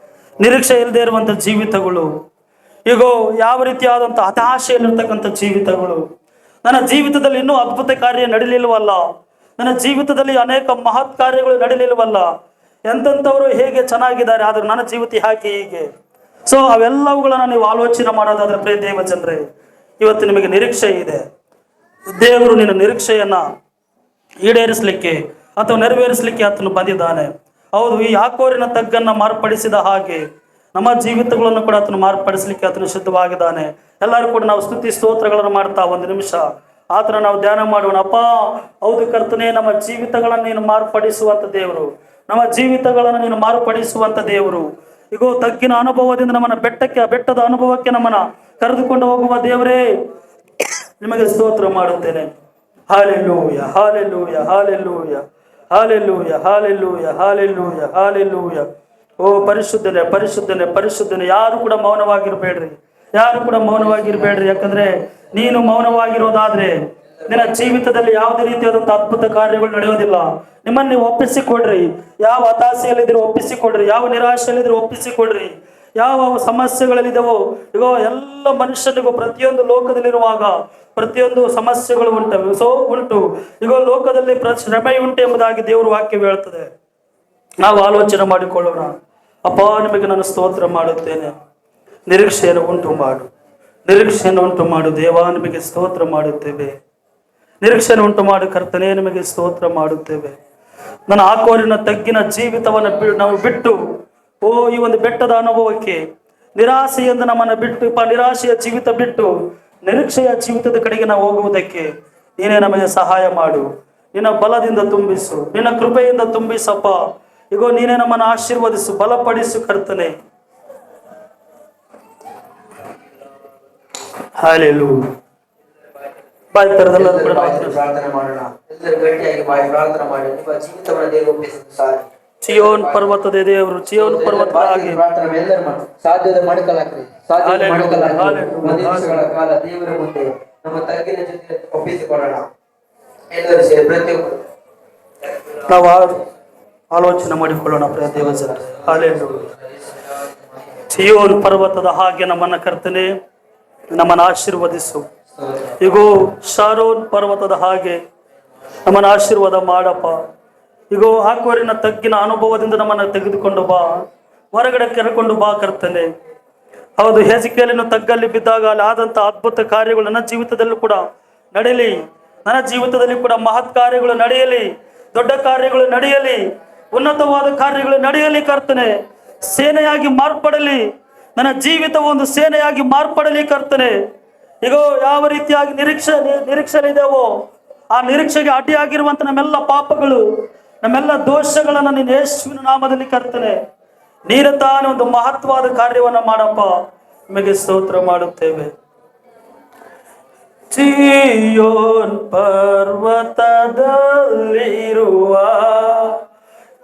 ನಿರೀಕ್ಷೆ ಇಲ್ಲದೆ ಇರುವಂಥ ಜೀವಿತಗಳು, ಈಗೋ ಯಾವ ರೀತಿಯಾದಂಥ ಹತಾಶೆಯಲ್ಲಿರ್ತಕ್ಕಂಥ ಜೀವಿತಗಳು, ನನ್ನ ಜೀವಿತದಲ್ಲಿ ಇನ್ನೂ ಅದ್ಭುತ ಕಾರ್ಯ ನಡೀಲಿಲ್ವಲ್ಲ, ನನ್ನ ಜೀವಿತದಲ್ಲಿ ಅನೇಕ ಮಹತ್ ಕಾರ್ಯಗಳು ನಡೀಲಿಲ್ವಲ್ಲ, ಎಂತೆಂಥವರು ಹೇಗೆ ಚೆನ್ನಾಗಿದ್ದಾರೆ, ಆದ್ರೆ ನನ್ನ ಜೀವಿತ ಯಾಕೆ ಹೀಗೆ. ಸೊ ಅವೆಲ್ಲವುಗಳನ್ನು ನೀವು ಆಲೋಚನೆ ಮಾಡೋದಾದ್ರೆ ಪ್ರಿಯ ದೇವ ಜನರೇ, ಇವತ್ತು ನಿಮಗೆ ನಿರೀಕ್ಷೆ ಇದೆ. ದೇವರು ನಿನ್ನ ನಿರೀಕ್ಷೆಯನ್ನ ಈಡೇರಿಸಲಿಕ್ಕೆ ಅಥವಾ ನೆರವೇರಿಸಲಿಕ್ಕೆ ಆತನು ಬಂದಿದ್ದಾನೆ. ಹೌದು, ಈ ಆಕೋರಿನ ತಗ್ಗನ್ನ ಮಾರ್ಪಡಿಸಿದ ಹಾಗೆ ನಮ್ಮ ಜೀವಿತಗಳನ್ನು ಕೂಡ ಆತನು ಮಾರ್ಪಡಿಸಲಿಕ್ಕೆ ಆತನು ಸಿದ್ಧವಾಗಿದ್ದಾನೆ. ಎಲ್ಲರೂ ಕೂಡ ನಾವು ಸ್ತುತಿ ಸ್ತೋತ್ರಗಳನ್ನು ಮಾಡ್ತಾ ಒಂದು ನಿಮಿಷ ಆತನ ನಾವು ಧ್ಯಾನ ಮಾಡೋಣ. ಅಪ್ಪ, ಹೌದು ಕರ್ತನೇ, ನಮ್ಮ ಜೀವಿತಗಳನ್ನು ನೀನು ಮಾರ್ಪಡಿಸುವಂತ ದೇವರು, ನಮ್ಮ ಜೀವಿತಗಳನ್ನು ನೀನು ಮಾರ್ಪಡಿಸುವಂತ ದೇವರು. ಈಗೋ ತಗ್ಗಿನ ಅನುಭವದಿಂದ ನಮ್ಮನ್ನ ಬೆಟ್ಟದ ಅನುಭವಕ್ಕೆ ನಮ್ಮನ್ನ ಕರೆದುಕೊಂಡು ಹೋಗುವ ದೇವರೇ, ನಿಮಗೆ ಸ್ತೋತ್ರ ಮಾಡುತ್ತೇನೆ. Hallelujah, hallelujah, hallelujah, hallelujah, hallelujah, hallelujah, hallelujah. ಓ ಪರಿಶುದ್ಧನೆ, ಪರಿಶುದ್ಧನೆ, ಪರಿಶುದ್ಧನೆ. ಯಾರು ಕೂಡ ಮೌನವಾಗಿರ್ಬೇಡ್ರಿ, ಯಾರು ಕೂಡ ಮೌನವಾಗಿರ್ಬೇಡ್ರಿ. ಯಾಕಂದ್ರೆ ನೀನು ಮೌನವಾಗಿರೋದಾದ್ರೆ ನಿನ್ನ ಜೀವಿತದಲ್ಲಿ ಯಾವುದೇ ರೀತಿಯಾದಂಥ ಅದ್ಭುತ ಕಾರ್ಯಗಳು ನಡೆಯೋದಿಲ್ಲ. ನಿಮ್ಮನ್ನು ನೀವು ಒಪ್ಪಿಸಿಕೊಡ್ರಿ. ಯಾವ ಹತಾಶೆಯಲ್ಲಿದ್ರು ಒಪ್ಪಿಸಿಕೊಡ್ರಿ, ಯಾವ ನಿರಾಶೆಯಲ್ಲಿದ್ರು ಒಪ್ಪಿಸಿಕೊಡ್ರಿ. ಯಾವ ಸಮಸ್ಯೆಗಳಲ್ಲಿದ್ದಾವೋ, ಇಗೋ ಎಲ್ಲ ಮನುಷ್ಯನಿಗೂ ಪ್ರತಿಯೊಂದು ಲೋಕದಲ್ಲಿರುವಾಗ ಪ್ರತಿಯೊಂದು ಸಮಸ್ಯೆಗಳು ಉಂಟು. ಇಗೋ ಲೋಕದಲ್ಲಿ ಶ್ರಮೆ ಉಂಟು ಎಂಬುದಾಗಿ ದೇವರು ವಾಕ್ಯ ಹೇಳ್ತದೆ. ನಾವು ಆಲೋಚನೆ ಮಾಡಿಕೊಳ್ಳೋಣ. ಅಪ್ಪ, ನಿಮಗೆ ನಾನು ಸ್ತೋತ್ರ ಮಾಡುತ್ತೇನೆ. ನಿರೀಕ್ಷೆಯನ್ನು ಉಂಟು ಮಾಡು, ನಿರೀಕ್ಷೆಯನ್ನು ಉಂಟು ಮಾಡು ದೇವ, ನಿಮಗೆ ಸ್ತೋತ್ರ ಮಾಡುತ್ತೇವೆ. ನಿರೀಕ್ಷೆಯನ್ನು ಉಂಟು ಮಾಡು ಕರ್ತನೇ, ನಿಮಗೆ ಸ್ತೋತ್ರ ಮಾಡುತ್ತೇವೆ. ನನ್ನ ಆಕೋರಿನ ತಗ್ಗಿನ ಜೀವಿತವನ್ನು ನಾವು ಬಿಟ್ಟು ಈ ಒಂದು ಬೆಟ್ಟದ ಅನುಭವಕ್ಕೆ, ನಿರಾಶೆಯಿಂದ ನಮ್ಮನ್ನು ಬಿಟ್ಟು, ನಿರಾಶೆಯ ಜೀವಿತ ಬಿಟ್ಟು ನಿರೀಕ್ಷೆಯ ಜೀವಿತದ ಕಡೆಗೆ ನಾವು ಹೋಗುವುದಕ್ಕೆ ನೀನೇ ನಮಗೆ ಸಹಾಯ ಮಾಡು. ನಿನ್ನ ಬಲದಿಂದ ತುಂಬಿಸು, ನಿನ್ನ ಕೃಪೆಯಿಂದ ತುಂಬಿಸಪ್ಪ. ಈಗೋ ನೀನೇ ನಮ್ಮನ್ನು ಆಶೀರ್ವದಿಸು, ಬಲಪಡಿಸು ಕರ್ತನೆ. ಹಾಲೆಲೂಯಾ. ಪ್ರಾರ್ಥನೆ ಮಾಡೋಣ. ಎಲ್ಲರೂ ಗಟ್ಟಿಯಾಗಿ ಪ್ರಾರ್ಥನೆ ಮಾಡಿ ನಿಮ್ಮ ಜೀವಿತವನ್ನು ದೇವರು ಒಪ್ಪಿಸುತ್ತಾರೆ. ಚಿಯೋನ್ ಪರ್ವತದ ದೇವರು, ಚಿಯೋನ್ ಪರ್ವತದ ಹಾಗೆ ಪ್ರಾರ್ಥನೆ ಎಲ್ಲರೂ ಮಾಡಿ ಸಾಧ್ಯದ ಮಾಡಿಕೊಳ್ಳಾಕ್ರಿ. ಸಾಧ್ಯ ಮಾಡಿಕೊಳ್ಳಾಕ್ರಿ. ಒಂದು ನಿಮಿಷಗಳ ಕಾಲ ದೇವರ ಮುಂದೆ ನಮ್ಮ ತಗ್ಗಿನ ಜೊತೆ ಒಪ್ಪಿಸಿಕೊಳ್ಳೋಣ. ಎಲ್ಲರೂ ಸೇರಿ ಪ್ರತಿಯೊಬ್ಬರು ನಾವು ಆಲೋಚನೆ ಮಾಡಿಕೊಳ್ಳೋಣ. ಪ್ರಿಯ ದೇವಜನ, ಹಾಲೆಲೂಯಾ. ಚಿಯೋನ್ ಪರ್ವತದ ಹಾಗೆ ನಮ್ಮನ್ನ ಕರ್ತನೆ, ನಮ್ಮನ್ನು ಆಶೀರ್ವದಿಸು. ಈಗೋ ಶಾರೋನ್ ಪರ್ವತದ ಹಾಗೆ ನಮ್ಮನ್ನು ಆಶೀರ್ವಾದ ಮಾಡಪ್ಪ. ಈಗ ಆಕೋರಿನ ತಗ್ಗಿನ ಅನುಭವದಿಂದ ನಮ್ಮನ್ನು ತೆಗೆದುಕೊಂಡು ಬಾ, ಹೊರಗಡೆ ಕರ್ಕೊಂಡು ಬಾ ಕರ್ತನೆ. ಹೌದು, ಹೆಜ್ಕೇಲಿನ ತಗ್ಗಲ್ಲಿ ಬಿದ್ದಾಗ ಅಲ್ಲಿ ಆದಂತ ಅದ್ಭುತ ಕಾರ್ಯಗಳು ನನ್ನ ಜೀವಿತದಲ್ಲೂ ಕೂಡ ನಡೆಯಲಿ. ನನ್ನ ಜೀವಿತದಲ್ಲಿ ಕೂಡ ಮಹತ್ ಕಾರ್ಯಗಳು ನಡೆಯಲಿ, ದೊಡ್ಡ ಕಾರ್ಯಗಳು ನಡೆಯಲಿ, ಉನ್ನತವಾದ ಕಾರ್ಯಗಳು ನಡೆಯಲಿ ಕರ್ತನೆ. ಸೇನೆಯಾಗಿ ಮಾರ್ಪಡಲಿ, ನನ್ನ ಜೀವಿತ ಒಂದು ಸೇನೆಯಾಗಿ ಮಾರ್ಪಡಲಿ ಕರ್ತನೆ. ಈಗ ಯಾವ ರೀತಿಯಾಗಿ ನಿರೀಕ್ಷೆಲಿದೆವೋ ಆ ನಿರೀಕ್ಷೆಗೆ ಅಡ್ಡಿಯಾಗಿರುವಂತ ನಮ್ಮೆಲ್ಲ ಪಾಪಗಳು, ನಮ್ಮೆಲ್ಲ ದೋಷಗಳನ್ನ ನೀನು ಯೇಸುವಿನ ನಾಮದಲ್ಲಿ ಕರ್ತನೆ, ನೀನು ತಾನೇ ಒಂದು ಮಹತ್ವವಾದ ಕಾರ್ಯವನ್ನ ಮಾಡಪ್ಪ. ನಿಮಗೆ ಸ್ತೋತ್ರ ಮಾಡುತ್ತೇವೆ. ಚೀಯೋನ್ ಪರ್ವತದಲ್ಲಿರುವ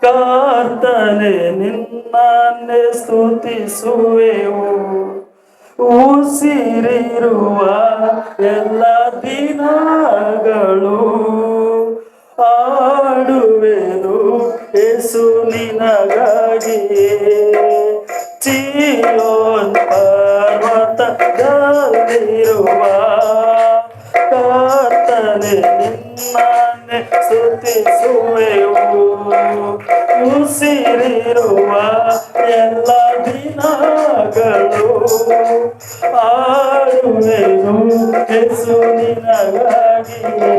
ಕರ್ತನೆ ನಿನ್ನನ್ನೇ ಸ್ತುತಿಸುವೆವು. ಉಸಿರಿರುವ ಎಲ್ಲ ದಿನಗಳು ಆಡುವೆನು ಯೇಸು ನಿನಗಾಗಿಯೇ. ಚೀಯೋನ್ ಪರ್ವತದಲ್ಲಿರುವ ಕರ್ತನೆ ನಿನ್ನನ್ನೇ ಸ್ತುತಿಸುವೆವು. ಉಸಿರಿರುವ ಎಲ್ಲ ದಿನಗಳು ಆಡುವೆನು ಯೇಸು ನಿನಗಾಗಿಯೇ.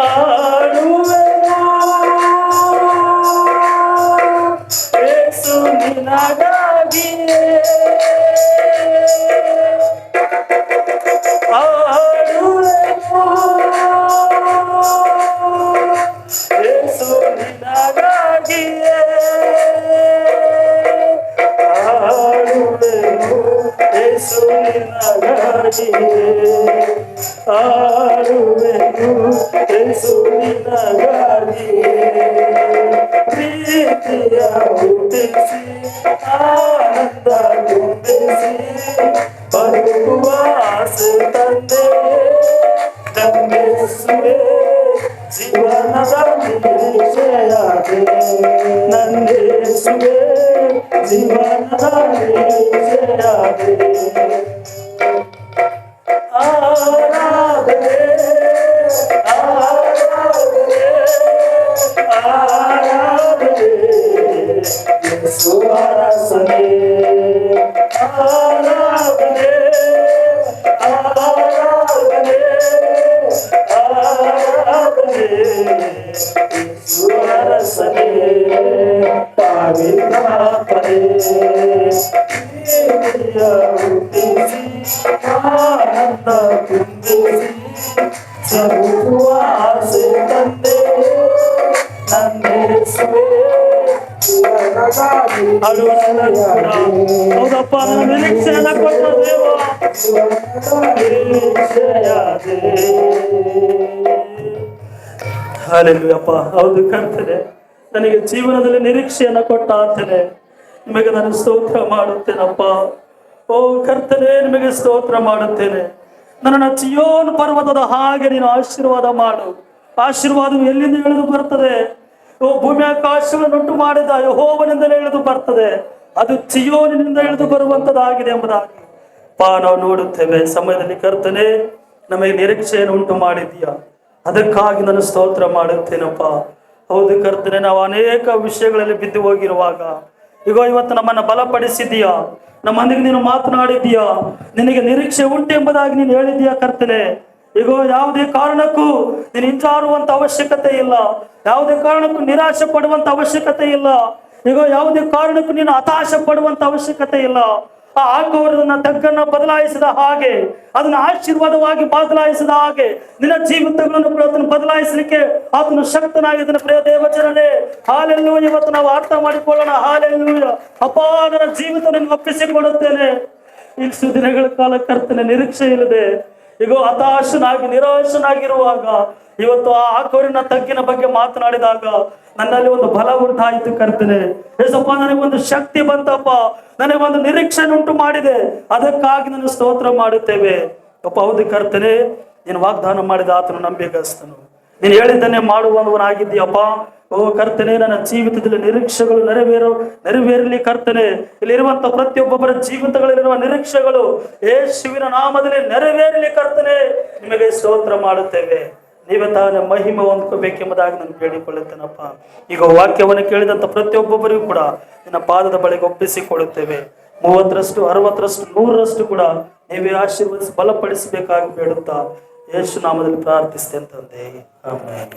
ಆಡುವೆನು ಯೇಸು ನಿನಗಾಗಿಯೇ. ಆಡುವೆನು ಯೇಸು ನಿನಗಾಗಿಯೇ. ಆಡುವೆನು ಯೇಸು ನಿನಗಾಗಿಯೇ. ಆಡುವೆನು ಯೇಸು ನಿನಗಾಗಿಯೇ. ಪ್ರೀತಿಯ ಹುಟ್ಟಿಸಿ ಆನಂದ ತುಂಬಿಸಿ ಬದುಕುವ ಆಸೆ ತಂದೆ ನಂಬಿಸುವೆ. ಜೀವನದ ನಿರೀಕ್ಷೆಯಾದೆ ನಂದಿಸುವೆ. ಜೀವನದ ನಿರೀಕ್ಷೆಯಾದೆ. ಆರಾಧನೆ ಆರಾಧನೆ ಆರಾಧನೆ ಯೇಸು ಅರಸನೇ. ಆರಾಧನೆ ಆರಾಧನೆ ಆರಾಧನೆ ಯೇಸು ಅರಸನೇ. ಪವಿತ್ರಾತ್ಮನೇ ಹುಟ್ಟಿಸಿ ಆನಂದ ತುಂಬಿಸಿ ಸಬುವ ಆಸೆ ತಂದೆ ನಂದೇಸುವೆ. ಹೌದಪ್ಪ, ನನ್ನ ನಿರೀಕ್ಷೆಯನ್ನ ಕೊಟ್ಟ ದೇವ, ನಿರೀಕ್ಷೆಯಾದೆ. ಹಲ್ಲೆಲೂಯಪ್ಪ. ಹೌದು ಕರ್ತನೆ, ನನಗೆ ಜೀವನದಲ್ಲಿ ನಿರೀಕ್ಷೆಯನ್ನ ಕೊಟ್ಟ ಆತನೇ ನಿಮಗೆ ನಾನು ಸ್ತೋತ್ರ ಮಾಡುತ್ತೇನಪ್ಪ. ಓ ಕರ್ತನೆ, ನಿಮಗೆ ಸ್ತೋತ್ರ ಮಾಡುತ್ತೇನೆ. ನನ್ನನ್ನು ಚೀಯೋನ್ ಪರ್ವತದ ಹಾಗೆ ನೀನು ಆಶೀರ್ವಾದ ಮಾಡು. ಆಶೀರ್ವಾದವು ಎಲ್ಲಿಂದ ಇಳಿದು ಬರ್ತದೆ? ಓ ಭೂಮಿ ಆಕಾಶಗಳನ್ನುಂಟು ಮಾಡಿದ ಯೆಹೋವನಿಂದಲೇ ಇಳಿದು ಬರ್ತದೆ. ಅದು ಚೀಯೋನಿನಿಂದ ಇಳಿದು ಬರುವಂತದ್ದಾಗಿದೆ ಎಂಬುದಾಗಿ ನಾವು ನೋಡುತ್ತೇವೆ. ಸಮಯದಲ್ಲಿ ಕರ್ತನೆ, ನಮಗೆ ನಿರೀಕ್ಷೆಯನ್ನು ಉಂಟು ಮಾಡಿದೀಯಾ, ಅದಕ್ಕಾಗಿ ನಾನು ಸ್ತೋತ್ರ ಮಾಡುತ್ತೇನಪ್ಪ. ಹೌದು ಕರ್ತನೆ, ನಾವು ಅನೇಕ ವಿಷಯಗಳಲ್ಲಿ ಬಿದ್ದು ಹೋಗಿರುವಾಗ ಈಗ ಇವತ್ತು ನಮ್ಮನ್ನು ಬಲಪಡಿಸಿದೀಯಾ, ನಮ್ಮೊಂದಿಗೆ ನೀನು ಮಾತನಾಡಿದೀಯಾ, ನಿನಗೆ ನಿರೀಕ್ಷೆ ಉಂಟು ಎಂಬುದಾಗಿ ನೀನು ಹೇಳಿದೀಯಾ ಕರ್ತನೆ. ಈಗ ಯಾವುದೇ ಕಾರಣಕ್ಕೂ ನೀನು ಹಿಂಜಾರುವಂತ ಅವಶ್ಯಕತೆ ಇಲ್ಲ, ಯಾವುದೇ ಕಾರಣಕ್ಕೂ ನಿರಾಶೆ ಪಡುವಂತ ಅವಶ್ಯಕತೆ ಇಲ್ಲ, ಈಗ ಯಾವುದೇ ಕಾರಣಕ್ಕೂ ನೀನು ಹತಾಶೆ ಪಡುವಂತ ಅವಶ್ಯಕತೆ ಇಲ್ಲ. ಆ ಆಕೋರನ್ನ ತಗ್ಗನ್ನ ಬದಲಾಯಿಸಿದ ಹಾಗೆ, ಅದನ್ನ ಆಶೀರ್ವಾದವಾಗಿ ಬದಲಾಯಿಸಿದ ಹಾಗೆ ನಿನ್ನ ಜೀವಿತಗಳನ್ನು ಕೂಡ ಅದನ್ನು ಬದಲಾಯಿಸಲಿಕ್ಕೆ ಆತನು ಶಕ್ತನಾಗಿದ್ದಾನೆ. ಪ್ರಿಯ ದೇವಜನರೇ, ಹಾಲೆಲ್ಲೂಯ. ಇವತ್ತು ನಾವು ಅರ್ಥ ಮಾಡಿಕೊಳ್ಳೋಣ. ಹಾಲೆಲ್ಲೂಯ. ಅಪ್ಪ, ನನ್ನ ಜೀವಿತ ನಿನ್ನ ಒಪ್ಪಿಸಿಕೊಡುತ್ತೇನೆ. ಇಷ್ಟು ದಿನಗಳ ಕಾಲ ಕರ್ತನೆ ನಿರೀಕ್ಷೆ ಇಲ್ಲದೆ ಈಗ ಹತಾಶನಾಗಿ ನಿರಾಶನಾಗಿರುವಾಗ ಇವತ್ತು ಆ ಆಕೋರಿನ ತಗ್ಗಿನ ಬಗ್ಗೆ ಮಾತನಾಡಿದಾಗ ನನ್ನಲ್ಲಿ ಒಂದು ಬಲ ಉಂಟಾಯಿತು ಕರ್ತನೆ. ಏಸಪ್ಪ, ನನಗೊಂದು ಶಕ್ತಿ ಬಂತಪ್ಪ, ನನಗೊಂದು ನಿರೀಕ್ಷೆ ಉಂಟು ಮಾಡಿದೆ. ಅದಕ್ಕಾಗಿ ನಾನು ಸ್ತೋತ್ರ ಮಾಡುತ್ತೇವೆ ಅಪ್ಪ. ಹೌದು ಕರ್ತನೆ, ನೀನು ವಾಗ್ದಾನ ಮಾಡಿದ ಆತನು ನಂಬಿಗಸ್ತನು, ನೀನು ಹೇಳಿದ್ದನ್ನೇ ಮಾಡುವವನಾಗಿದ್ದೀಯಪ್ಪ. ಓ ಕರ್ತನೆ, ನನ್ನ ಜೀವಿತದಲ್ಲಿ ನಿರೀಕ್ಷೆಗಳು ನೆರವೇರಲಿ ಕರ್ತನೆ. ಇಲ್ಲಿರುವಂತ ಪ್ರತಿಯೊಬ್ಬೊಬ್ಬರ ಜೀವಿತಗಳಲ್ಲಿರುವ ನಿರೀಕ್ಷೆಗಳು ಯೇಸುವಿನ ನಾಮದಲ್ಲಿ ನೆರವೇರಲಿ ಕರ್ತನೆ. ನಿಮಗೆ ಸ್ತೋತ್ರ ಮಾಡುತ್ತೇವೆ. ನೀವೇ ತಾನೇ ಮಹಿಮೆ ಹೊಂದ್ಕೋಬೇಕೆಂಬುದಾಗಿ ನಾನು ಬೇಡಿಕೊಳ್ಳುತ್ತೇನಪ್ಪ. ಈಗ ವಾಕ್ಯವನ್ನು ಕೇಳಿದಂಥ ಪ್ರತಿಯೊಬ್ಬೊಬ್ಬರಿಗೂ ಕೂಡ ನಿನ್ನ ಪಾದದ ಬಳಿಗೆ ಒಪ್ಪಿಸಿಕೊಡುತ್ತೇವೆ. 30ರಷ್ಟು 60ರಷ್ಟು 100ರಷ್ಟು ಕೂಡ ನೀವೇ ಆಶೀರ್ವದಿಸಿ ಬಲಪಡಿಸಬೇಕಾಗಿ ಬೇಡುತ್ತಾ ಯೇಸು ನಾಮದಲ್ಲಿ ಪ್ರಾರ್ಥಿಸ್ತೇನೆ ತಂದೆ, ಆಮೆನ್.